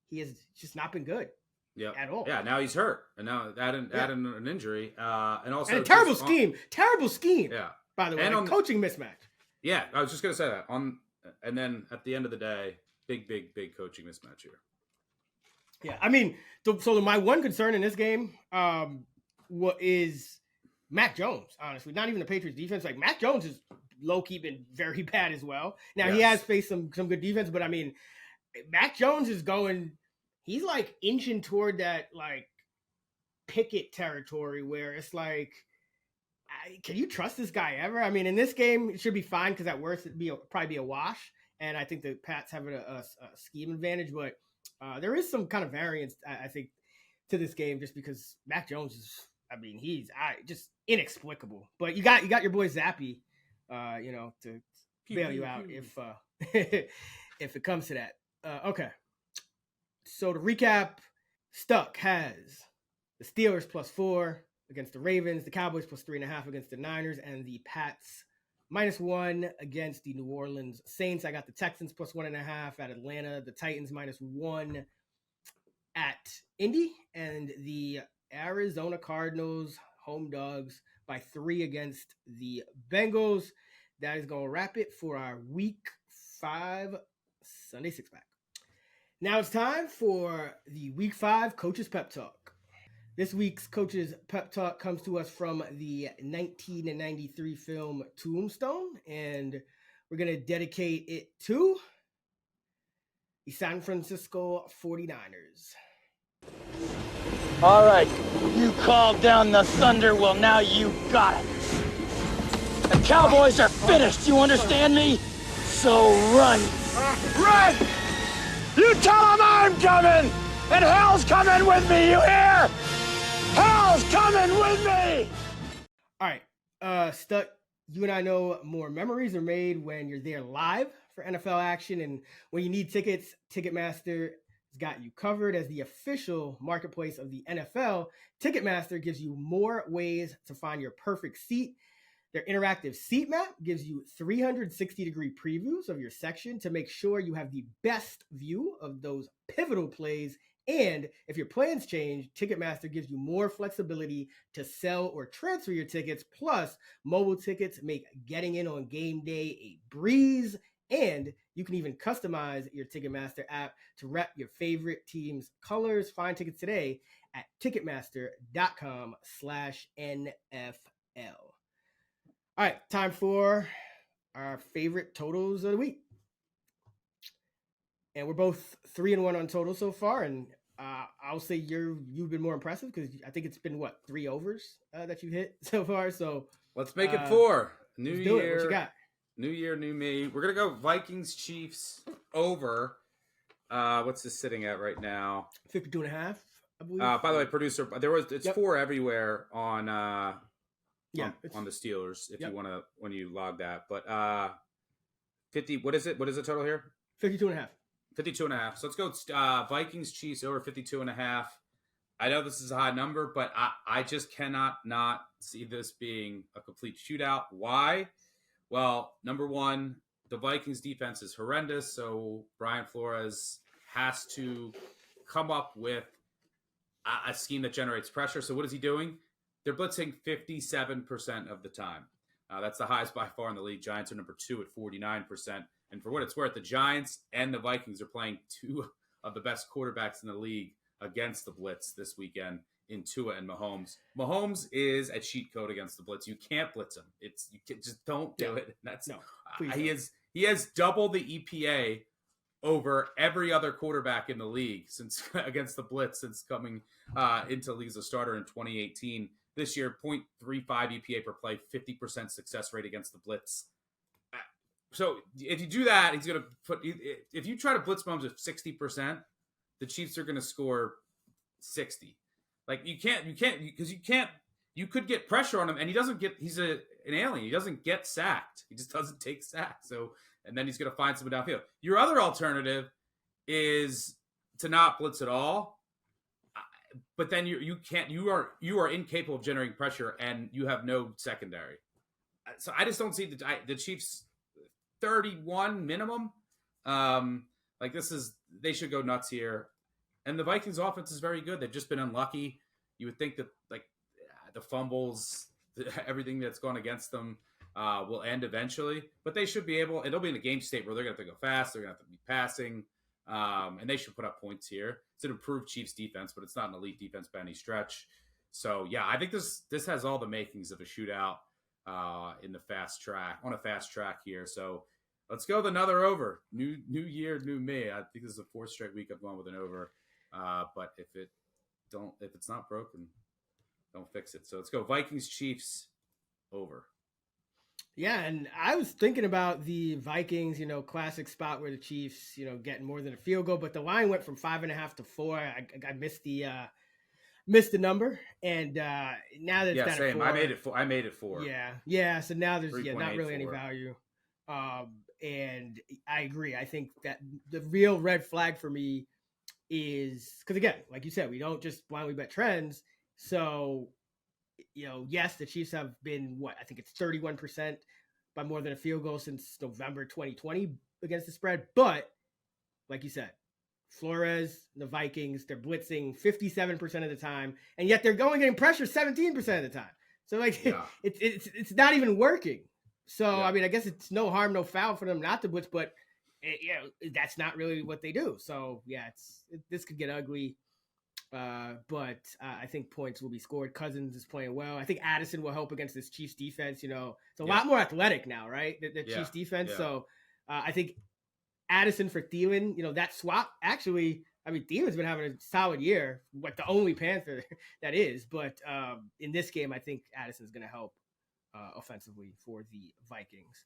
He has just not been good at all. Yeah, now he's hurt. And now add in an injury. And also a terrible scheme. Terrible scheme. Yeah. By the way, coaching mismatch. Yeah, I was just going to say that. And then at the end of the day, big coaching mismatch here. Yeah, I mean, so my one concern in this game is Mac Jones, honestly. Not even the Patriots defense. Like, Mac Jones is low-key been very bad as well. Now, he has faced some good defense, but I mean, Mac Jones is he's like inching toward that like Pickett territory where it's like, can you trust this guy ever? I mean, in this game, it should be fine because at worst, probably be a wash. And I think the Pats have a scheme advantage, but there is some kind of variance, I think, to this game just because Mac Jones is, he's just inexplicable. But you got your boy Zappy, to bail you out if if it comes to that. Okay. So to recap, Stuck has the Steelers +4 against the Ravens, the Cowboys +3.5 against the Niners, and the Pats -1 against the New Orleans Saints. I got the Texans +1.5 at Atlanta, the Titans -1 at Indy, and the Arizona Cardinals home dogs by 3 against the Bengals. That is going to wrap it for our Week 5 Sunday Six-Pack. Now it's time for the Week 5 Coaches Pep Talk. This week's Coaches Pep Talk comes to us from the 1993 film Tombstone, and we're going to dedicate it to the San Francisco 49ers. All right, you called down the thunder, well, now you got it. The Cowboys are finished, you understand me? So run. Run! You tell them I'm coming, and hell's coming with me, you hear? Hell's coming with me! All right, Stuck, you and I know more memories are made when you're there live for NFL action, and when you need tickets, Ticketmaster has got you covered. As the official marketplace of the NFL, Ticketmaster gives you more ways to find your perfect seat. Their interactive seat map gives you 360-degree previews of your section to make sure you have the best view of those pivotal plays. And if your plans change, Ticketmaster gives you more flexibility to sell or transfer your tickets. Plus, mobile tickets make getting in on game day a breeze. And you can even customize your Ticketmaster app to rep your favorite team's colors. Find tickets today at Ticketmaster.com/NFL. All right, time for our favorite totals of the week. And we're both 3-1 on total so far. And I'll say you've been more impressive because I think it's been 3 overs that you hit so far. So let's make it 4. New let's do year. it. What you got? New year, new me. We're gonna go Vikings Chiefs over. What's this sitting at right now? 52.5, I believe. By the way, producer, it's 4 everywhere on on the Steelers. If you want to, when you log that, but 50. What is it? What is the total here? 52.5. 52.5. So let's go Vikings Chiefs over 52.5. I know this is a high number, but I just cannot not see this being a complete shootout. Why? Well, number one, the Vikings defense is horrendous, so Brian Flores has to come up with a scheme that generates pressure. So what is he doing? They're blitzing 57% of the time. That's the highest by far in the league. Giants are number 2 at 49%. And for what it's worth, the Giants and the Vikings are playing 2 of the best quarterbacks in the league against the blitz this weekend in Tua and Mahomes. Mahomes is a cheat code against the blitz. You can't blitz him. Just don't do it. He has double the EPA over every other quarterback in the league since against the blitz since coming into league as a starter in 2018. This year, 0.35 EPA per play, 50% success rate against the blitz. So if you do that, he's going to put. If you try to blitz Mahomes at 60%, the Chiefs are going to score 60. Like you could get pressure on him, and he doesn't get. He's an alien. He doesn't get sacked. He just doesn't take sacks. So, and then he's going to find someone downfield. Your other alternative is to not blitz at all, but then you can't. You are incapable of generating pressure, and you have no secondary. So I just don't see the Chiefs 31 minimum. They should go nuts here. And the Vikings offense is very good. They've just been unlucky. You would think that the fumbles, everything that's gone against them will end eventually. But they should be able, it'll be in a game state where they're going to have to go fast. They're going to have to be passing. And they should put up points here. It's an improved Chiefs defense, but it's not an elite defense by any stretch. So, yeah, I think this has all the makings of a shootout in the fast track here. So let's go with another over. New year, new me. I think this is the 4th straight week I've gone with an over. But if it's not broken, don't fix it. So let's go Vikings Chiefs over. Yeah, and I was thinking about the Vikings, classic spot where the Chiefs, getting more than a field goal, but the line went from 5.5 to 4. I missed the number, and now that it's down same. at 4, I made it 4. Yeah. So now there's not really any 3.84. value. And I agree. I think that the real red flag for me is because, again, like you said, we don't just blindly bet trends. So, yes, the Chiefs have been I think it's 31% by more than a field goal since November 2020 against the spread. But like you said, Flores, the Vikings, they're blitzing 57% of the time, and yet they're getting pressure 17% of the time. So it's not even working. So, I mean, I guess it's no harm, no foul for them not to blitz, but that's not really what they do. So, this could get ugly. But I think points will be scored. Cousins is playing well. I think Addison will help against this Chiefs defense. It's a lot more athletic now, right? The Chiefs defense. Yeah. So I think Addison for Thielen, that swap actually, I mean, Thielen's been having a solid year, the only Panther that is. But in this game, I think Addison's going to help offensively for the Vikings.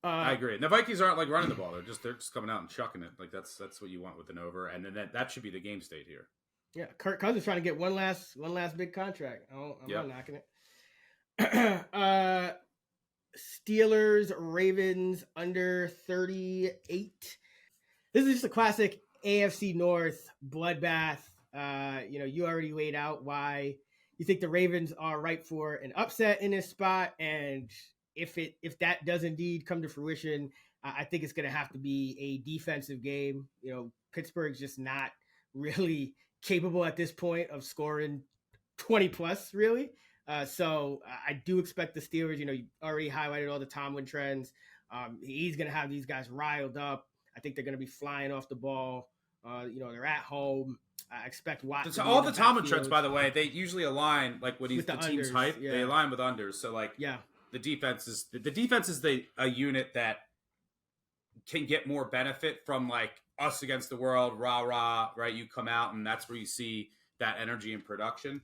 I agree. And the Vikings aren't running the ball; they're just coming out and chucking it. That's what you want with an over, and then that should be the game state here. Yeah, Kirk Cousins trying to get one last big contract. I'm not knocking it. Steelers, Ravens under 38. This is just a classic AFC North bloodbath. You already laid out why you think the Ravens are ripe for an upset in this spot, and if that does indeed come to fruition, I think it's going to have to be a defensive game. Pittsburgh's just not really capable at this point of scoring 20 plus, really. So I do expect the Steelers, you already highlighted all the Tomlin trends. He's going to have these guys riled up. I think they're going to be flying off the ball. They're at home. I expect Watt. All the Tomlin trends, by the way, they usually align when he's the team's unders, hype. They align with unders. So the defense is a unit that can get more benefit from like us against the world, rah rah, right? You come out and that's where you see that energy and production.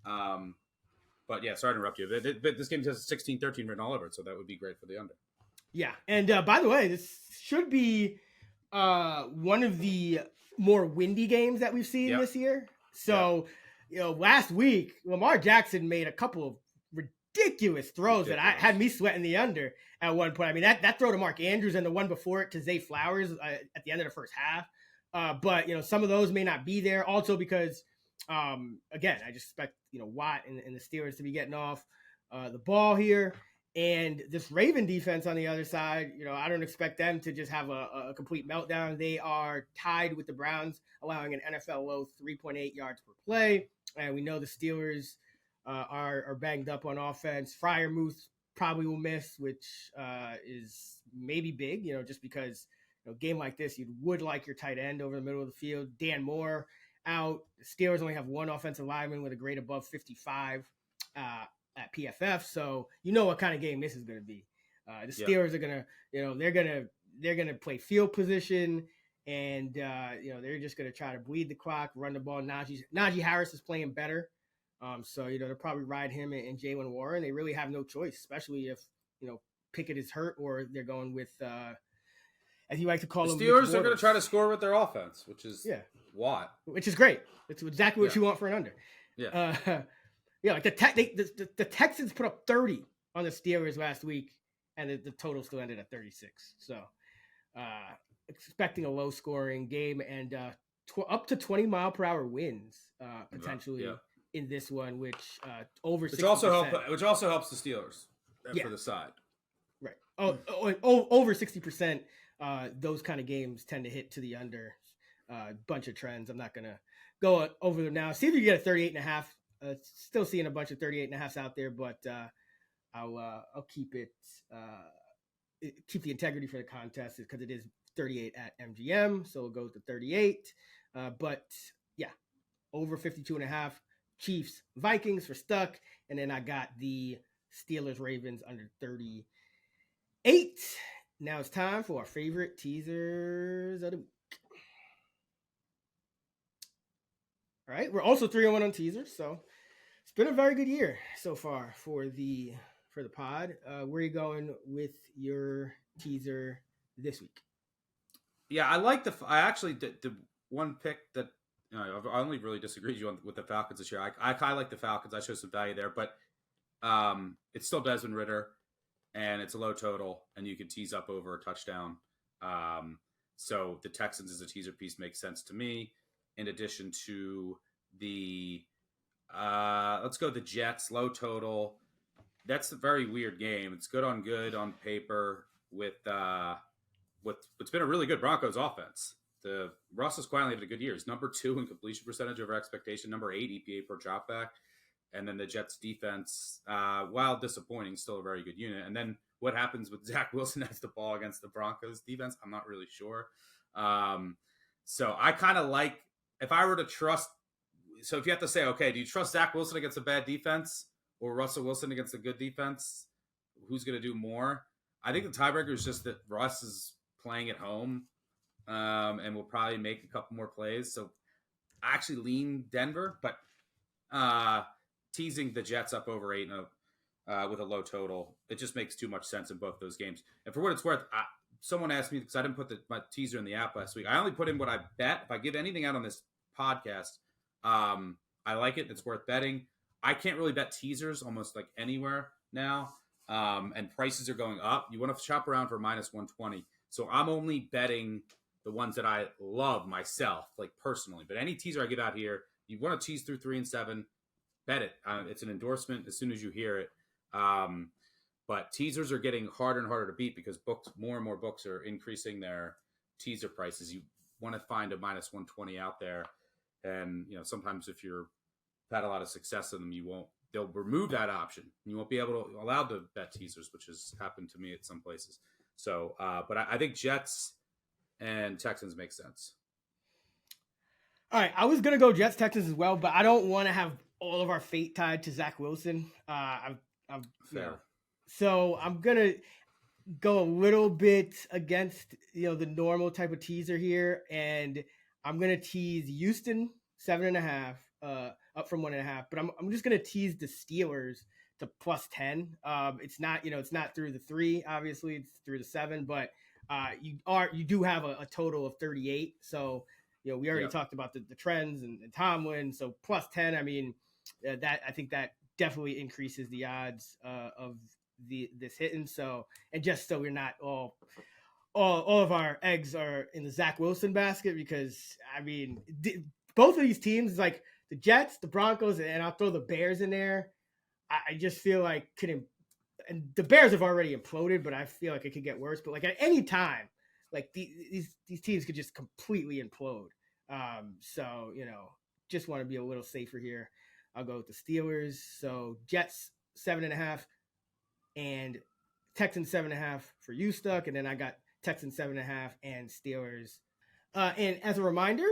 But yeah, sorry to interrupt you. But this game has 16-13 written all over it, so that would be great for the under. Yeah, and by the way, this should be one of the more windy games that we've seen this year. So, last week, Lamar Jackson made a couple of ridiculous throws that had me sweating the under at one point. I mean, that throw to Mark Andrews and the one before it to Zay Flowers at the end of the first half. But, some of those may not be there. Also because, again, I just expect, Watt and the Steelers to be getting off the ball here. And this Raven defense on the other side, I don't expect them to just have a complete meltdown. They are tied with the Browns, allowing an NFL low 3.8 yards per play. And we know the Steelers are banged up on offense. Freiermuth probably will miss, which is maybe big, just because a game like this, you would like your tight end over the middle of the field. Dan Moore out. The Steelers only have one offensive lineman with a grade above 55 at PFF, so what kind of game this is going to be. The Steelers are going to, they're going to play field position, and they're just going to try to bleed the clock, run the ball. Najee Harris is playing better, so they'll probably ride him and Jalen Warren. They really have no choice, especially if Pickett is hurt or they're going with as you like to call the them. Steelers are going to try to score with their offense, which is Watt, which is great. It's exactly what you want for an under. Yeah. Yeah, like the Texans put up 30 on the Steelers last week, and the total still ended at 36. So, expecting a low-scoring game and up to 20-mile-per-hour winds potentially in this one, which over 60%. Which also helps the Steelers for the side. Right. Over 60%. Those kind of games tend to hit to the under. Bunch of trends. I'm not gonna go over them now. See if you get a 38.5. Still seeing a bunch of 38.5s out there, but I'll keep it keep the integrity for the contest because it is 38 at MGM, so we'll go to 38. But yeah, over 52.5. Chiefs Vikings for stuck, and then I got the Steelers Ravens under 38. Now it's time for our favorite teasers of the week. All right, we're also 3-1 on teasers, so it's been a very good year so far for the pod. Where are you going with your teaser this week? Yeah, I like I actually did the one pick that I only really disagreed with the Falcons this year. I like the Falcons. I show some value there, but it's still Desmond Ridder, and it's a low total, and you can tease up over a touchdown. So the Texans as a teaser piece makes sense to me. In addition to the, let's go the Jets, low total. That's a very weird game. It's good on paper with what's been a really good Broncos offense. The Russ has quietly had a good year. He's number 2 in completion percentage over expectation, number 8 EPA per dropback. And then the Jets defense, while disappointing, still a very good unit. And then what happens with Zach Wilson has the ball against the Broncos defense, I'm not really sure. So I kind of like, if I were to trust, so if you have to say, okay, do you trust Zach Wilson against a bad defense or Russell Wilson against a good defense? Who's going to do more? I think the tiebreaker is just that Russ is playing at home and will probably make a couple more plays. So I actually lean Denver, but teasing the Jets up over 8 with a low total, it just makes too much sense in both those games. And for what it's worth, someone asked me, because I didn't put my teaser in the app last week. I only put in what I bet. If I give anything out on this podcast, I like it. It's worth betting. I can't really bet teasers almost like anywhere now. And prices are going up. You want to shop around for minus 120. So I'm only betting the ones that I love myself, like personally. But any teaser I give out here, you want to tease through 3 and 7, bet it. It's an endorsement as soon as you hear it. But teasers are getting harder and harder to beat because more and more books are increasing their teaser prices. You want to find a minus 120 out there. And, sometimes if you've had a lot of success in them, they'll remove that option. You won't be allowed to bet teasers, which has happened to me at some places. So, but I think Jets and Texans make sense. All right. I was going to go Jets, Texans as well, but I don't want to have all of our fate tied to Zach Wilson. Fair. So I'm going to, go a little bit against, the normal type of teaser here, and I'm gonna tease Houston 7.5, up from 1.5. But I'm just gonna tease the Steelers to +10. It's not through the 3, obviously it's through the 7, but you do have a total of 38. So we already talked about the trends and Tomlin. So +10. I mean, I think that definitely increases the odds of this hitting. So, and just so we're not all of our eggs are in the Zach Wilson basket, because I mean, both of these teams, like the Jets, the Broncos, and I'll throw the Bears in there. I just feel like and the Bears have already imploded, but I feel like it could get worse. But like at any time, like these teams could just completely implode. So just want to be a little safer here. I'll go with the Steelers. So Jets 7.5 and Texans 7.5 for you, Stuck, and then I got Texans 7.5 and Steelers. And as a reminder,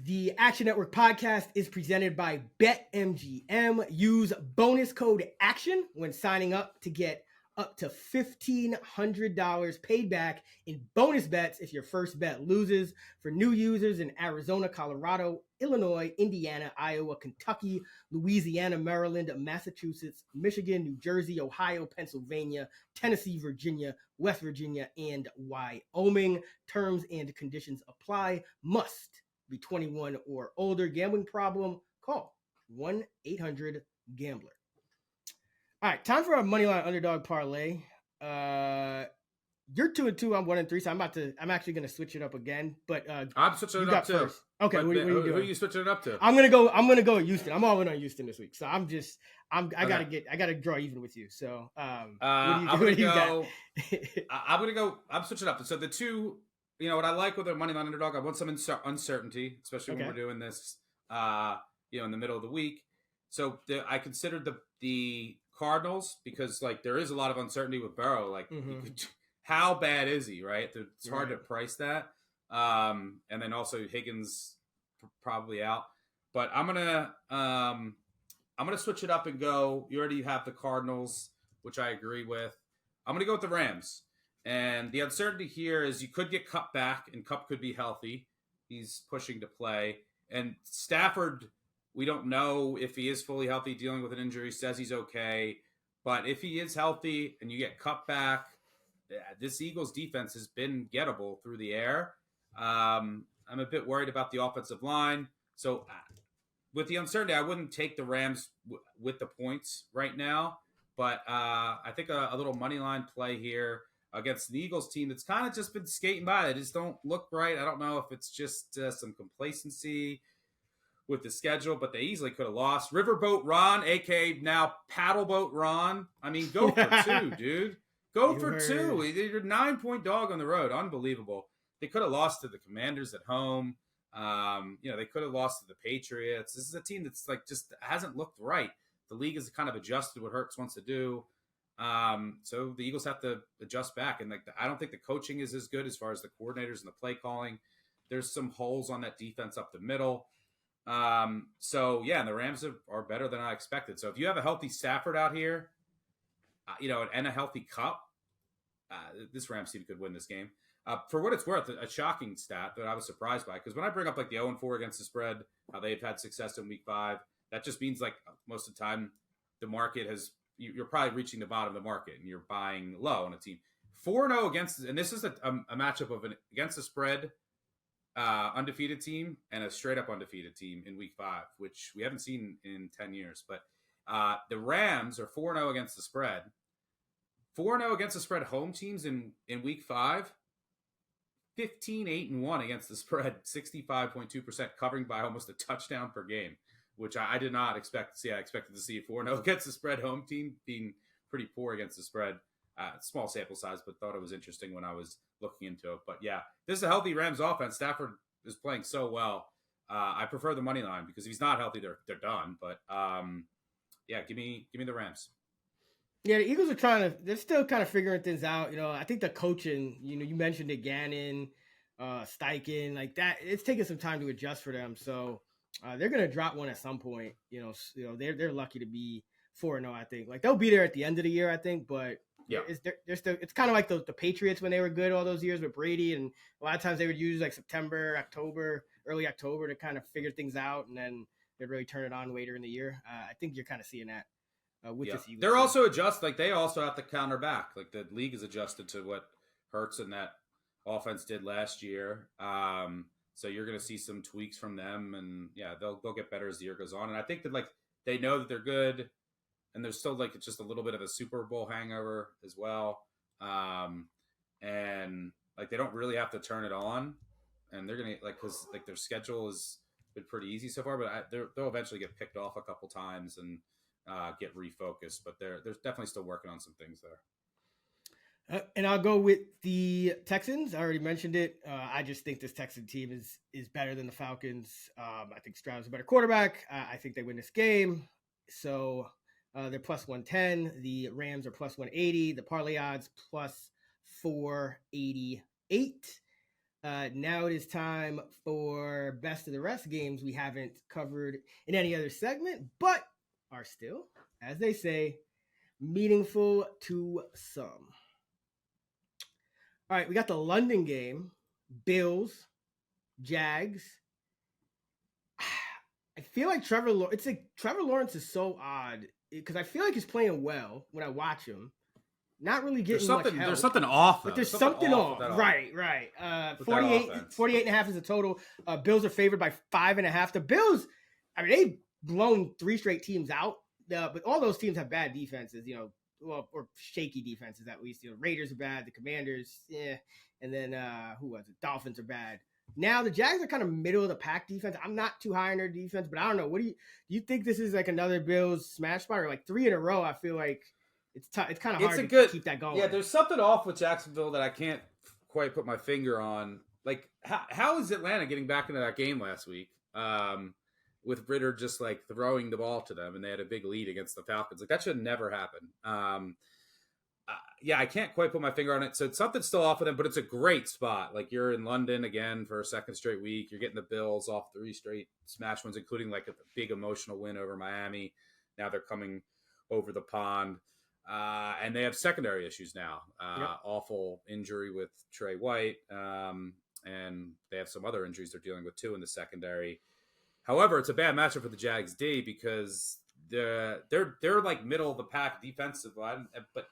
the Action Network podcast is presented by BetMGM. Use bonus code ACTION when signing up to get up to $1,500 paid back in bonus bets if your first bet loses. For new users in Arizona, Colorado, Illinois, Indiana, Iowa, Kentucky, Louisiana, Maryland, Massachusetts, Michigan, New Jersey, Ohio, Pennsylvania, Tennessee, Virginia, West Virginia, and Wyoming. Terms and conditions apply. Must be 21 or older. Gambling problem? Call 1-800-GAMBLER. All right, time for our moneyline underdog parlay. You're 2-2. I'm 1-3. So I'm actually gonna switch it up again. But I'm switching it up too. First. Okay, what are you doing? Who are you switching it up to? I'm gonna go with Houston. I'm all in on Houston this week. So I gotta draw even with you. So I'm switching up. So the two, what I like with a moneyline underdog, I want some uncertainty, especially when we're doing this, in the middle of the week. So I considered the Cardinals, because like there is a lot of uncertainty with Burrow. Like, how bad is he? Right? It's hard to price that. And then also Higgins probably out. But I'm gonna switch it up and go. You already have the Cardinals, which I agree with. I'm gonna go with the Rams. And the uncertainty here is you could get Kupp back, and Kupp could be healthy. He's pushing to play. And Stafford, we don't know if he is fully healthy, dealing with an injury, says he's okay. But if he is healthy and you get Kupp back, this Eagles defense has been gettable through the air. I'm a bit worried about the offensive line. So with the uncertainty, I wouldn't take the Rams with the points right now. But I think a little money line play here against the Eagles team that's kind of just been skating by. They just don't look right. I don't know if it's just some complacency with the schedule, but they easily could have lost. Riverboat Ron, a.k.a. now Paddleboat Ron. I mean, go for 2, dude. Go for 2. You're 9-point dog on the road. Unbelievable. They could have lost to the Commanders at home. They could have lost to the Patriots. This is a team that's like just hasn't looked right. The league has kind of adjusted what Hurts wants to do. So the Eagles have to adjust back. And I don't think the coaching is as good as far as the coordinators and the play calling. There's some holes on that defense up the middle. And the Rams are better than I expected. So if you have a healthy Stafford out here, and a healthy Kupp, this Rams team could win this game. For what it's worth, a shocking stat that I was surprised by, because when I bring up like the 0-4 against the spread, how they've had success in week 5, that just means like most of the time the market you're probably reaching the bottom of the market and you're buying low on a team. 4-0 against, and this is a matchup of against the spread undefeated team and a straight up undefeated team in week 5, which we haven't seen in 10 years. But the Rams are 4-0 against the spread. 4-0 against the spread home teams in week 5. 15-8-1 against the spread, 65.2%, covering by almost a touchdown per game, which I did not expect to see. I expected to see 4-0 against the spread home team being pretty poor against the spread. Small sample size, but thought it was interesting when I was looking into it. But yeah, this is a healthy Rams offense. Stafford is playing so well. I prefer the money line, because if he's not healthy, they're done. But give me the Rams. Yeah, the Eagles are they're still kind of figuring things out. I think the coaching, you mentioned it, Gannon, Steichen, like that, it's taking some time to adjust for them. So they're going to drop one at some point. They're lucky to be 4-0, I think. Like they'll be there at the end of the year, I think, but Yeah. It's kind of like the Patriots when they were good all those years with Brady, and a lot of times they would use like September, October, early October to kind of figure things out, and then they'd really turn it on later in the year. I think you're kind of seeing that with this Eagles. They're also they also have to counter back. Like the league is adjusted to what Hurts and that offense did last year. So you're going to see some tweaks from them, and they'll get better as the year goes on. And I think that like they know that they're good, and there's still like it's just a little bit of a Super Bowl hangover as well. And like they don't really have to turn it on, and they're gonna because their schedule has been pretty easy so far, but they'll eventually get picked off a couple times and get refocused. But they're definitely still working on some things there. And I'll go with the Texans. I already mentioned it. I just think this Texan team is better than the Falcons. I think Stroud's a better quarterback. I think they win this game. So they're plus 110. The Rams are plus 180. The parlay odds plus 488. Now it is time for best of the rest games we haven't covered in any other segment, but are still, as they say, meaningful to some. All right, we got the London game, Bills, Jags. I feel like Trevor Lawrence is so odd because I feel like he's playing well when I watch him. Not really getting much help. There's something off. But there's something off. Right. 48 and a half is the total. Bills are favored by 5.5. The Bills, I mean, they've blown 3 straight teams out, but all those teams have bad defenses, or shaky defenses at least. Raiders are bad, the Commanders, and then who was it? Dolphins are bad. Now the Jags are kind of middle of the pack defense. I'm not too high on their defense, but I don't know. What do you think this is like another Bills smash spot or like 3 in a row? I feel like it's kind of hard to keep that going. Yeah, there's something off with Jacksonville that I can't quite put my finger on. Like how is Atlanta getting back into that game last week? With Ritter just like throwing the ball to them, and they had a big lead against the Falcons. Like that should never happen. I can't quite put my finger on it. So something's still off with them, but it's a great spot. Like you're in London again for a second straight week. You're getting the Bills off 3 straight smash ones, including like a big emotional win over Miami. Now they're coming over the pond. And they have secondary issues now. Awful injury with Trey White. And they have some other injuries they're dealing with too in the secondary. However, it's a bad matchup for the Jags D because they're like middle of the pack defensive line, but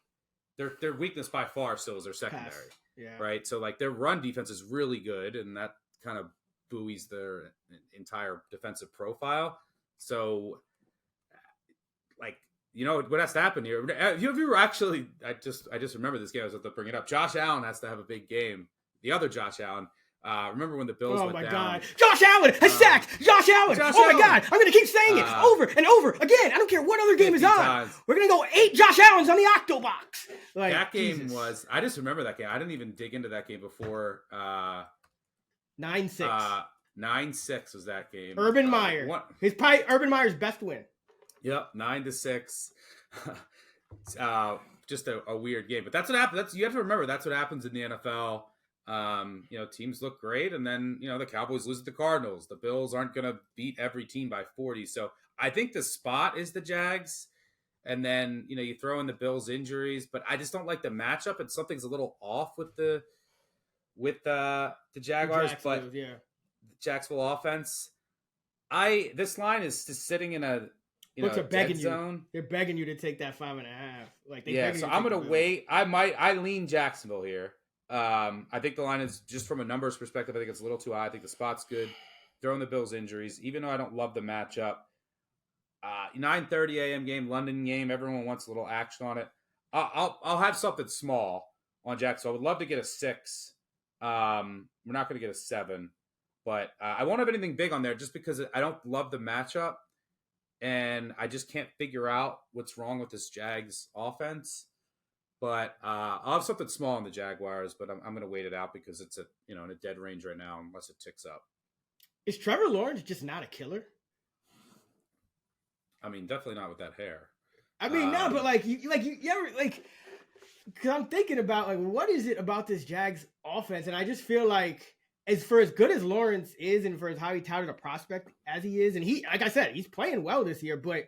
their weakness by far still is their secondary. Right. So like their run defense is really good, and that kind of buoys their entire defensive profile. So like, what has to happen here? Have you actually, I just remember this game. I was about to bring it up. Josh Allen has to have a big game. The other Josh Allen. Remember when the Bills went down? Oh, my God. Josh Allen has sacked! Josh Allen! My God. I'm going to keep saying it over and over again. I don't care what other game is on. Times. We're going to go 8 Josh Allens on the Octobox. Like, that game was... I just remember that game. I didn't even dig into that game before. 9-6. 9-6 was that game. Urban Meyer. His probably Urban Meyer's best win. Yep, 9-6. Just a weird game. But that's what happens. You have to remember, that's what happens in the NFL. Teams look great, and then the Cowboys lose to the Cardinals. The Bills aren't going to beat every team by 40. So I think the spot is the Jags, and then you throw in the Bills injuries, but I just don't like the matchup, and something's a little off with the Jaguars, but the Jacksonville offense. This line is just sitting in a dead zone. They're begging you to take that 5.5. So I'm going to wait. I lean Jacksonville here. I think the line is, just from a numbers perspective, I think it's a little too high. I think the spot's good. Throwing the Bills injuries, even though I don't love the matchup. 9:30 a.m. game, London game. Everyone wants a little action on it. I'll have something small on Jacksonville. I would love to get a 6. We're not going to get a 7, but I won't have anything big on there just because I don't love the matchup, and I just can't figure out what's wrong with this Jags offense. But I'll have something small on the Jaguars, but I'm going to wait it out because it's in a dead range right now unless it ticks up. Is Trevor Lawrence just not a killer? I mean, definitely not with that hair. I mean, no, but you ever because I'm thinking about what is it about this Jags offense, and I just feel like as good as Lawrence is, and for as how he touted a prospect as he is, and he, like I said, he's playing well this year, but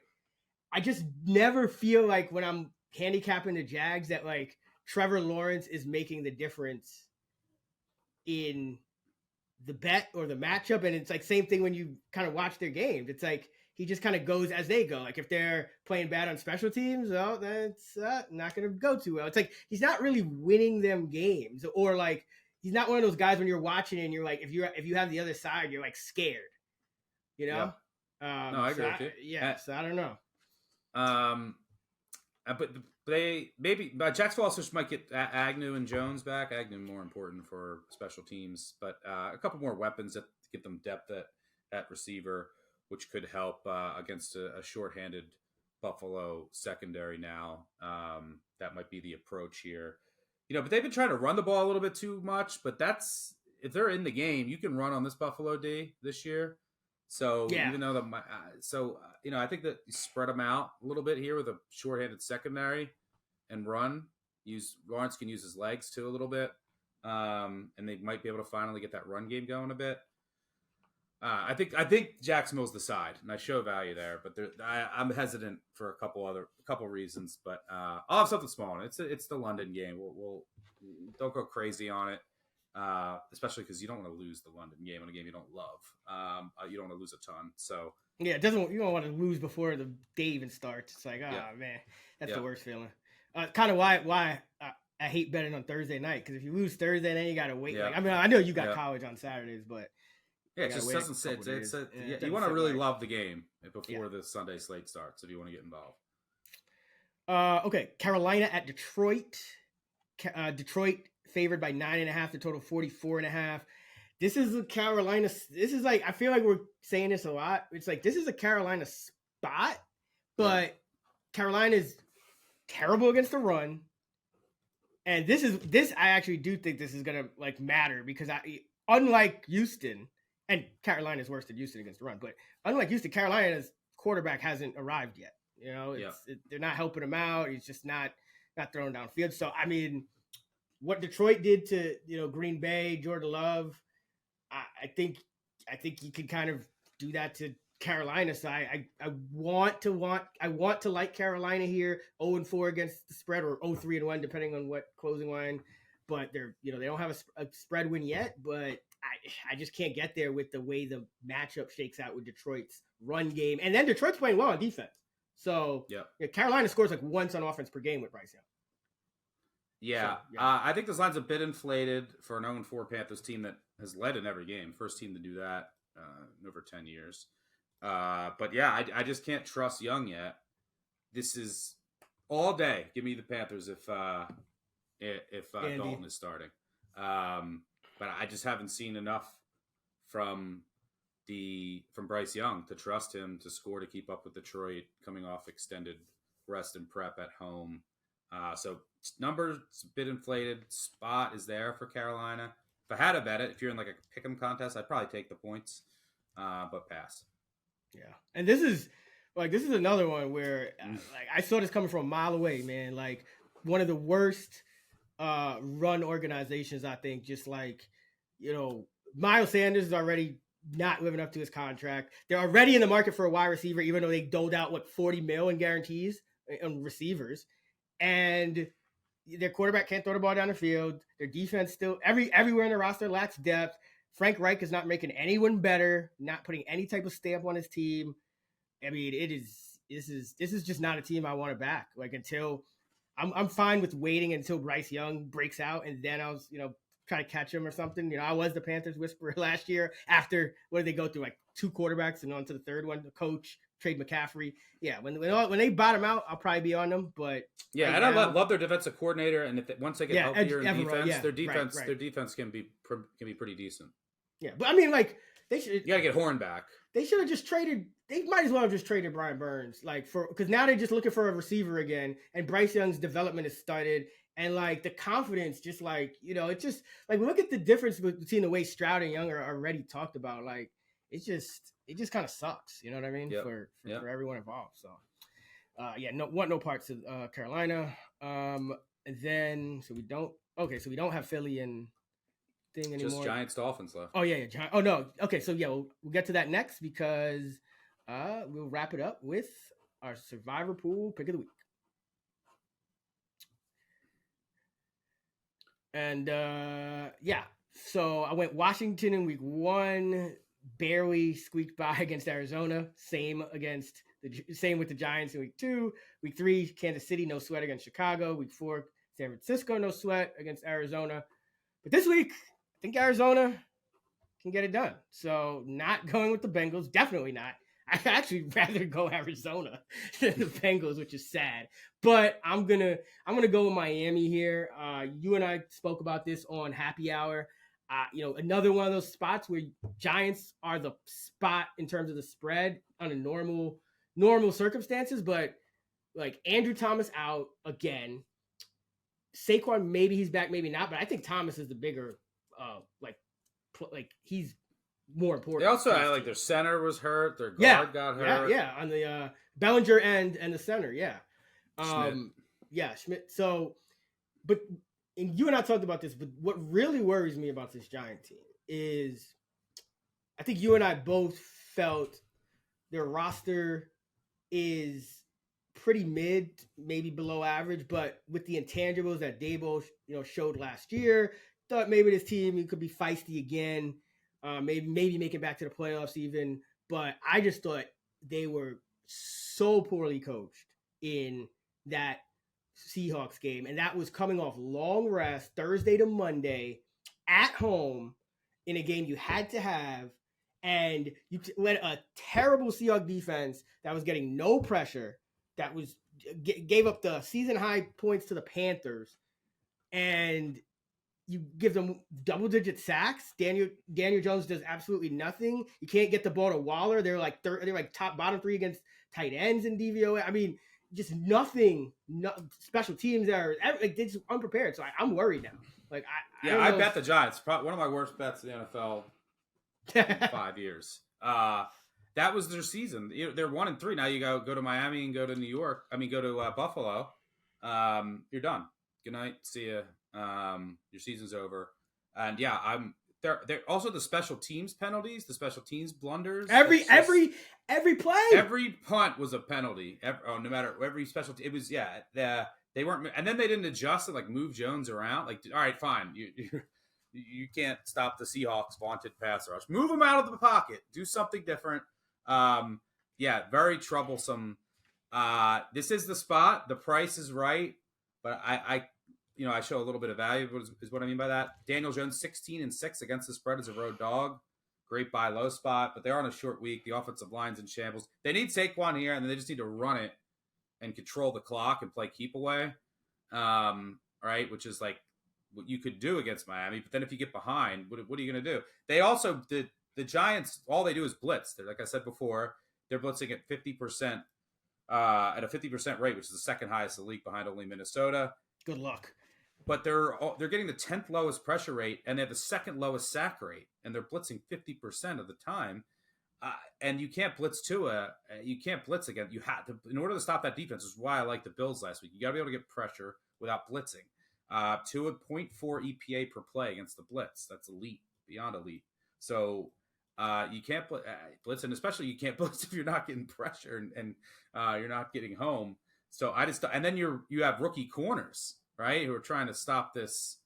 I just never feel like when I'm handicapping the Jags that like Trevor Lawrence is making the difference in the bet or the matchup. And it's like same thing when you kind of watch their games. It's like he just kind of goes as they go. Like if they're playing bad on special teams, well, that's not going to go too well. It's like he's not really winning them games, or like he's not one of those guys when you're watching and you're like, if you have the other side, you're like scared, you know? Yeah. No, I agree with you. Yeah, so I don't know. But they maybe Jacksonville also might get Agnew and Jones back. Agnew more important for special teams, but a couple more weapons that give them depth at receiver, which could help against a shorthanded Buffalo secondary now. That might be the approach here. But they've been trying to run the ball a little bit too much, but if they're in the game, you can run on this Buffalo D this year. So even though I think that you spread them out a little bit here with a shorthanded secondary and run. Lawrence can use his legs too a little bit, and they might be able to finally get that run game going a bit. I think Jacksonville's the side, and I show value there, but I'm hesitant for a couple reasons. But I'll have something small. It's the London game. We'll don't go crazy on it. Especially because you don't want to lose the London game on a game you don't love. You don't want to lose a ton. So yeah, you don't want to lose before the day even starts. It's like, man, that's the worst feeling. Kind of why I hate betting on Thursday night, because if you lose Thursday, then you got to wait. Yeah. Like, I mean, I know you got college on Saturdays, but it just doesn't sit. You want to really love the game before the Sunday slate starts if you want to get involved. Okay, Carolina at Detroit. Detroit favored by 9.5 to total 44.5. This is a Carolina. This is like, I feel like we're saying this a lot. It's like, this is a Carolina spot, but Carolina's terrible against the run. And I actually do think this is going to like matter, because unlike Houston, and Carolina's worse than Houston against the run, but unlike Houston, Carolina's quarterback hasn't arrived yet. They're not helping him out. He's just not throwing downfield. So, I mean, what Detroit did to Green Bay, Jordan Love, I think you can kind of do that to Carolina. So I want to like Carolina here, 0-4 against the spread, or 0-3-1 depending on what closing line. But they don't have a spread win yet. But I just can't get there with the way the matchup shakes out with Detroit's run game, and then Detroit's playing well on defense. So Carolina scores like once on offense per game with Bryce Young. Yeah, so, I think this line's a bit inflated for an 0-4 Panthers team that has led in every game. First team to do that in over 10 years. But yeah, I just can't trust Young yet. This is all day. Give me the Panthers if Dalton is starting. But I just haven't seen enough from Bryce Young to trust him to score to keep up with Detroit coming off extended rest and prep at home. So numbers a bit inflated. Spot is there for Carolina. If I had to bet it, if you're in like a pick'em contest, I'd probably take the points, but pass. Yeah, and this is another one where like I saw this coming from a mile away, man. Like one of the worst run organizations, I think. Just like Miles Sanders is already not living up to his contract. They're already in the market for a wide receiver, even though they doled out $40 million in guarantees on receivers. And their quarterback can't throw the ball down the field. Their defense still everywhere in the roster lacks depth. Frank Reich is not making anyone better, not putting any type of stamp on his team. I mean, this is just not a team I want to back. Like until I'm fine with waiting until Bryce Young breaks out, and then I'll try to catch him or something. I was the Panthers whisperer last year after what did they go through, like 2 quarterbacks and on to the third one, the coach. Trade McCaffrey. Yeah, when they bottom out, I'll probably be on them. But yeah, and I love their defensive coordinator. And once they get healthier in defense, their defense can be pretty decent. Yeah, but I mean, like they should. You gotta get Horn back. They should have just traded. They might as well have just traded Brian Burns, because now they're just looking for a receiver again, and Bryce Young's development has started, and like the confidence, just like it's just like look at the difference between the way Stroud and Young are already talked about. Like it just kind of sucks. You know what I mean? Yep. For everyone involved. So, no parts of Carolina. And then we don't have Philly and thing anymore. Just Giants Dolphins left. Oh yeah. Oh no. Okay, so yeah, we'll get to that next because we'll wrap it up with our Survivor Pool pick of the week. And so I went Washington in week 1, barely squeaked by against Arizona. Same with the Giants in week 2. Week 3, Kansas City, no sweat against Chicago. Week 4, San Francisco, no sweat against Arizona. But this week, I think Arizona can get it done. So not going with the Bengals, definitely not. I'd actually rather go Arizona than the Bengals, which is sad. But I'm gonna go with Miami here. You and I spoke about this on Happy Hour. Another one of those spots where Giants are the spot in terms of the spread under normal circumstances, but like Andrew Thomas out again. Saquon, maybe he's back, maybe not, but I think Thomas is the bigger, he's more important. They also had their center was hurt, their guard got hurt. Yeah, on the Bellinger and the center, Schmidt. So, and you and I talked about this, but what really worries me about this Giant team is I think you and I both felt their roster is pretty mid, maybe below average, but with the intangibles that Dabo, showed last year, thought maybe this team could be feisty again, maybe make it back to the playoffs even. But I just thought they were so poorly coached in that Seahawks game, and that was coming off long rest Thursday to Monday at home in a game you had to have, and you let a terrible Seahawks defense that was getting no pressure, that was gave up the season high points to the Panthers, and you give them double-digit sacks. Daniel Jones does absolutely nothing. You can't get the ball to Waller. They're like bottom 3 against tight ends in DVOA. I mean, just nothing. Special teams are they're just unprepared. So I'm worried now. I bet the Giants. Probably one of my worst bets in the NFL in 5 years. That was their season. They're 1-3 now. You go to Miami and go to New York. Go to Buffalo. You're done. Good night. See ya. Your season's over. And they're also the special teams penalties, the special teams blunders. Every play, every punt was a penalty. No matter every special team, it was they weren't, and then they didn't adjust it, move Jones around. All right, fine, you can't stop the Seahawks' vaunted pass rush. Move them out of the pocket. Do something different. Very troublesome. This is the spot. The price is right, but I show a little bit of value is what I mean by that. Daniel Jones, 16-6 against the spread as a road dog. Great buy low spot, but they're on a short week. The offensive line's in shambles. They need Saquon here, and then they just need to run it and control the clock and play keep away. Right, which is what you could do against Miami. But then if you get behind, what are you going to do? They also, the Giants, all they do is blitz. They're, like I said before, they're blitzing at 50%, at a 50% rate, which is the second highest in the league behind only Minnesota. Good luck. But they're getting the 10th lowest pressure rate, and they have the second lowest sack rate, and they're blitzing 50% of the time. And you can't blitz you can't blitz again. You have to, in order to stop that defense, is why I like the Bills last week. You got to be able to get pressure without blitzing. To a 0.4 EPA per play against the blitz. That's elite, beyond elite. So you can't blitz, and especially you can't blitz if you're not getting pressure and you're not getting home. So and then you have rookie corners, right, who are trying to stop this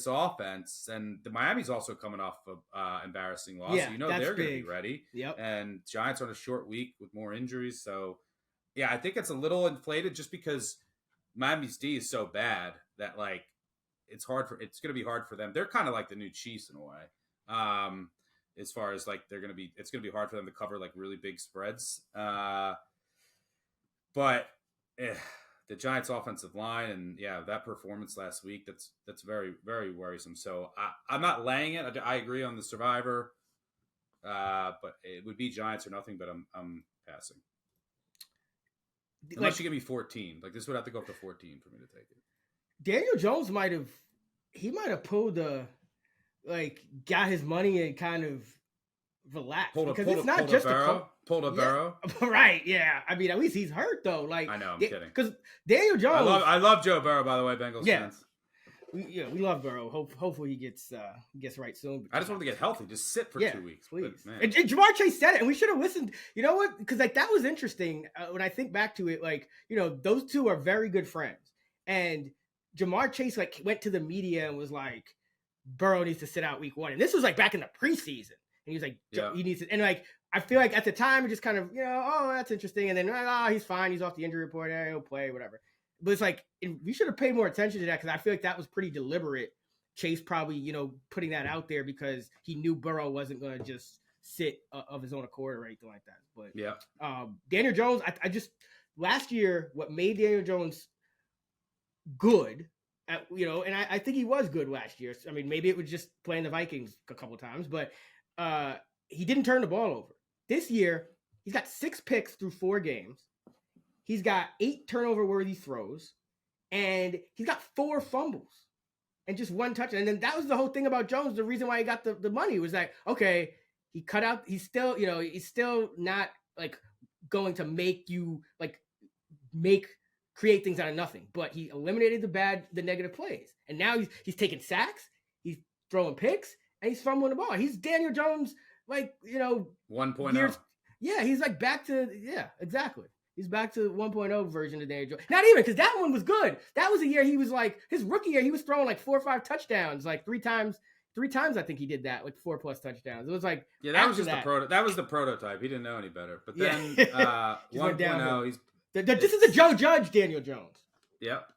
offense. And the Miami's also coming off of embarrassing loss. Yeah, so they're going to be ready. Yep. And Giants are on a short week with more injuries. So, I think it's a little inflated just because Miami's D is so bad that, it's going to be hard for them. They're kind of like the new Chiefs in a way. As far as it's going to be hard for them to cover really big spreads. But the Giants offensive line and that performance last week, that's very, very worrisome. So I'm not laying it. I agree on the Survivor, but it would be Giants or nothing, but I'm passing. Unless you give me 14, this would have to go up to 14 for me to take it. Daniel Jones might have pulled got his money and kind of relaxed pulled a Burrow. Right? Yeah. I mean, at least he's hurt though. I know. I'm kidding. Because Daniel Jones. I love Joe Burrow, by the way, Bengals fans. We love Burrow. Hopefully he gets right soon. I just want him to get healthy. Just sit for 2 weeks, please. But, and Jamar Chase said it, and we should have listened. You know what? Because that was interesting when I think back to it. Those two are very good friends, and Jamar Chase like went to the media and was like, Burrow needs to sit out week 1. And this was like back in the preseason. And he was like, he needs to, and like, I feel like at the time, it just kind of, oh, that's interesting. And then, he's fine. He's off the injury report. He'll play, whatever. But it's like, we should have paid more attention to that because I feel like that was pretty deliberate. Chase probably, putting that out there because he knew Burrow wasn't going to just sit of his own accord or anything like that. But Daniel Jones, I just, last year, what made Daniel Jones good, and I think he was good last year. I mean, maybe it was just playing the Vikings a couple times, but he didn't turn the ball over. This year, he's got 6 picks through 4 games. He's got 8 turnover-worthy throws, and he's got 4 fumbles and just 1 touchdown. And then that was the whole thing about Jones. The reason why he got the money was like, okay, he cut out. He's still, he's still not like going to make you like create things out of nothing. But he eliminated the negative plays, and now he's taking sacks, he's throwing picks, and he's fumbling the ball. He's Daniel Jones, like 1.0. Yeah, he's like back to exactly. He's back to 1.0 version of Daniel Jones. Not even, because that one was good. That was a year he was like, his rookie year, he was throwing like 4 or 5 touchdowns, like 3 times. 3 times I think he did that, like 4+ touchdowns. It was like that was just that was the prototype. He didn't know any better. But then 1.0, this is a Joe Judge Daniel Jones. Yep.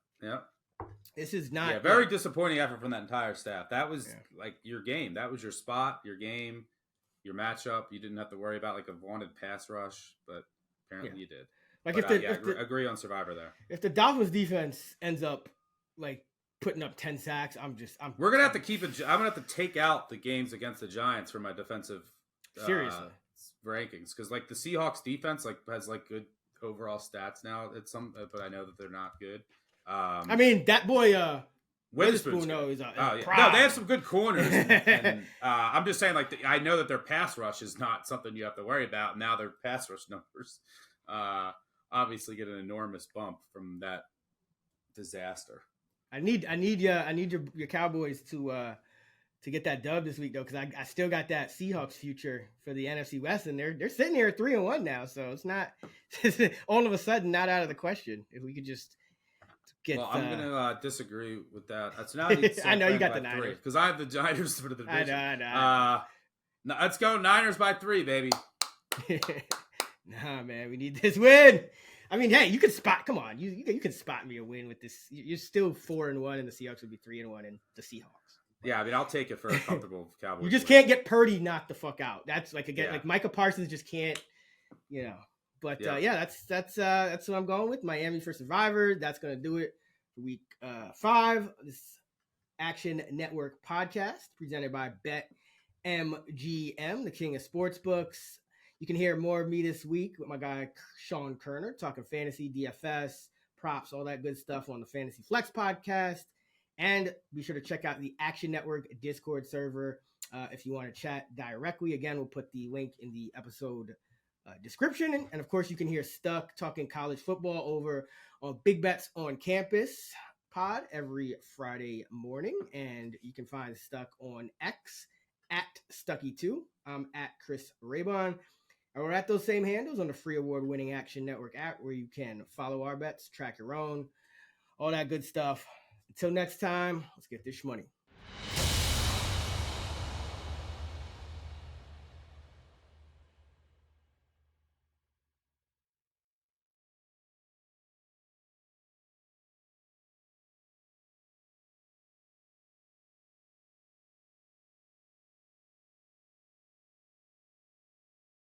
This is not very disappointing effort from that entire staff. That was like your game. That was your spot, your game, your matchup. You didn't have to worry about like a vaunted pass rush, but apparently you did. Like but, agree on Survivor there. If the Dolphins defense ends up like putting up 10 sacks, we're gonna have to keep it. I'm gonna have to take out the games against the Giants for my defensive seriously rankings because like the Seahawks defense like has like good overall stats now. It's but I know that they're not good. I mean that boy Witherspoon knows. No, they have some good corners. and I'm just saying like I know that their pass rush is not something you have to worry about. Now their pass rush numbers obviously get an enormous bump from that disaster. I need your Cowboys to get that dub this week though, because I still got that Seahawks future for the NFC West, and they're sitting here at 3-1 now, so it's not all of a sudden not out of the question. If we could just get. Well, I'm gonna disagree with that. That's now I know you got the Niners because I have the Niners for the division. I know. Let's go Niners by 3, baby. Nah, man, we need this win. I mean, hey, you can spot. Come on, you can spot me a win with this. You're still 4-1, and the Seahawks would be 3-1, and the Seahawks. Yeah, I mean, I'll take it for a comfortable Cowboys. You just can't get Purdy knocked the fuck out. That's like like Micah Parsons just can't, But that's what I'm going with. Miami for Survivor. That's gonna do it for week 5. This Action Network podcast presented by BetMGM, the king of sportsbooks. You can hear more of me this week with my guy, Sean Kerner, talking fantasy, DFS, props, all that good stuff on the Fantasy Flex podcast. And be sure to check out the Action Network Discord server if you want to chat directly. Again, we'll put the link in the episode description. And of course, you can hear Stuck talking college football over on Big Bets on Campus pod every Friday morning. And you can find Stuck on X at Stucky2. I'm at Chris Raybon. And we're at those same handles on the free award-winning Action Network app where you can follow our bets, track your own, all that good stuff. Until next time, let's get this money.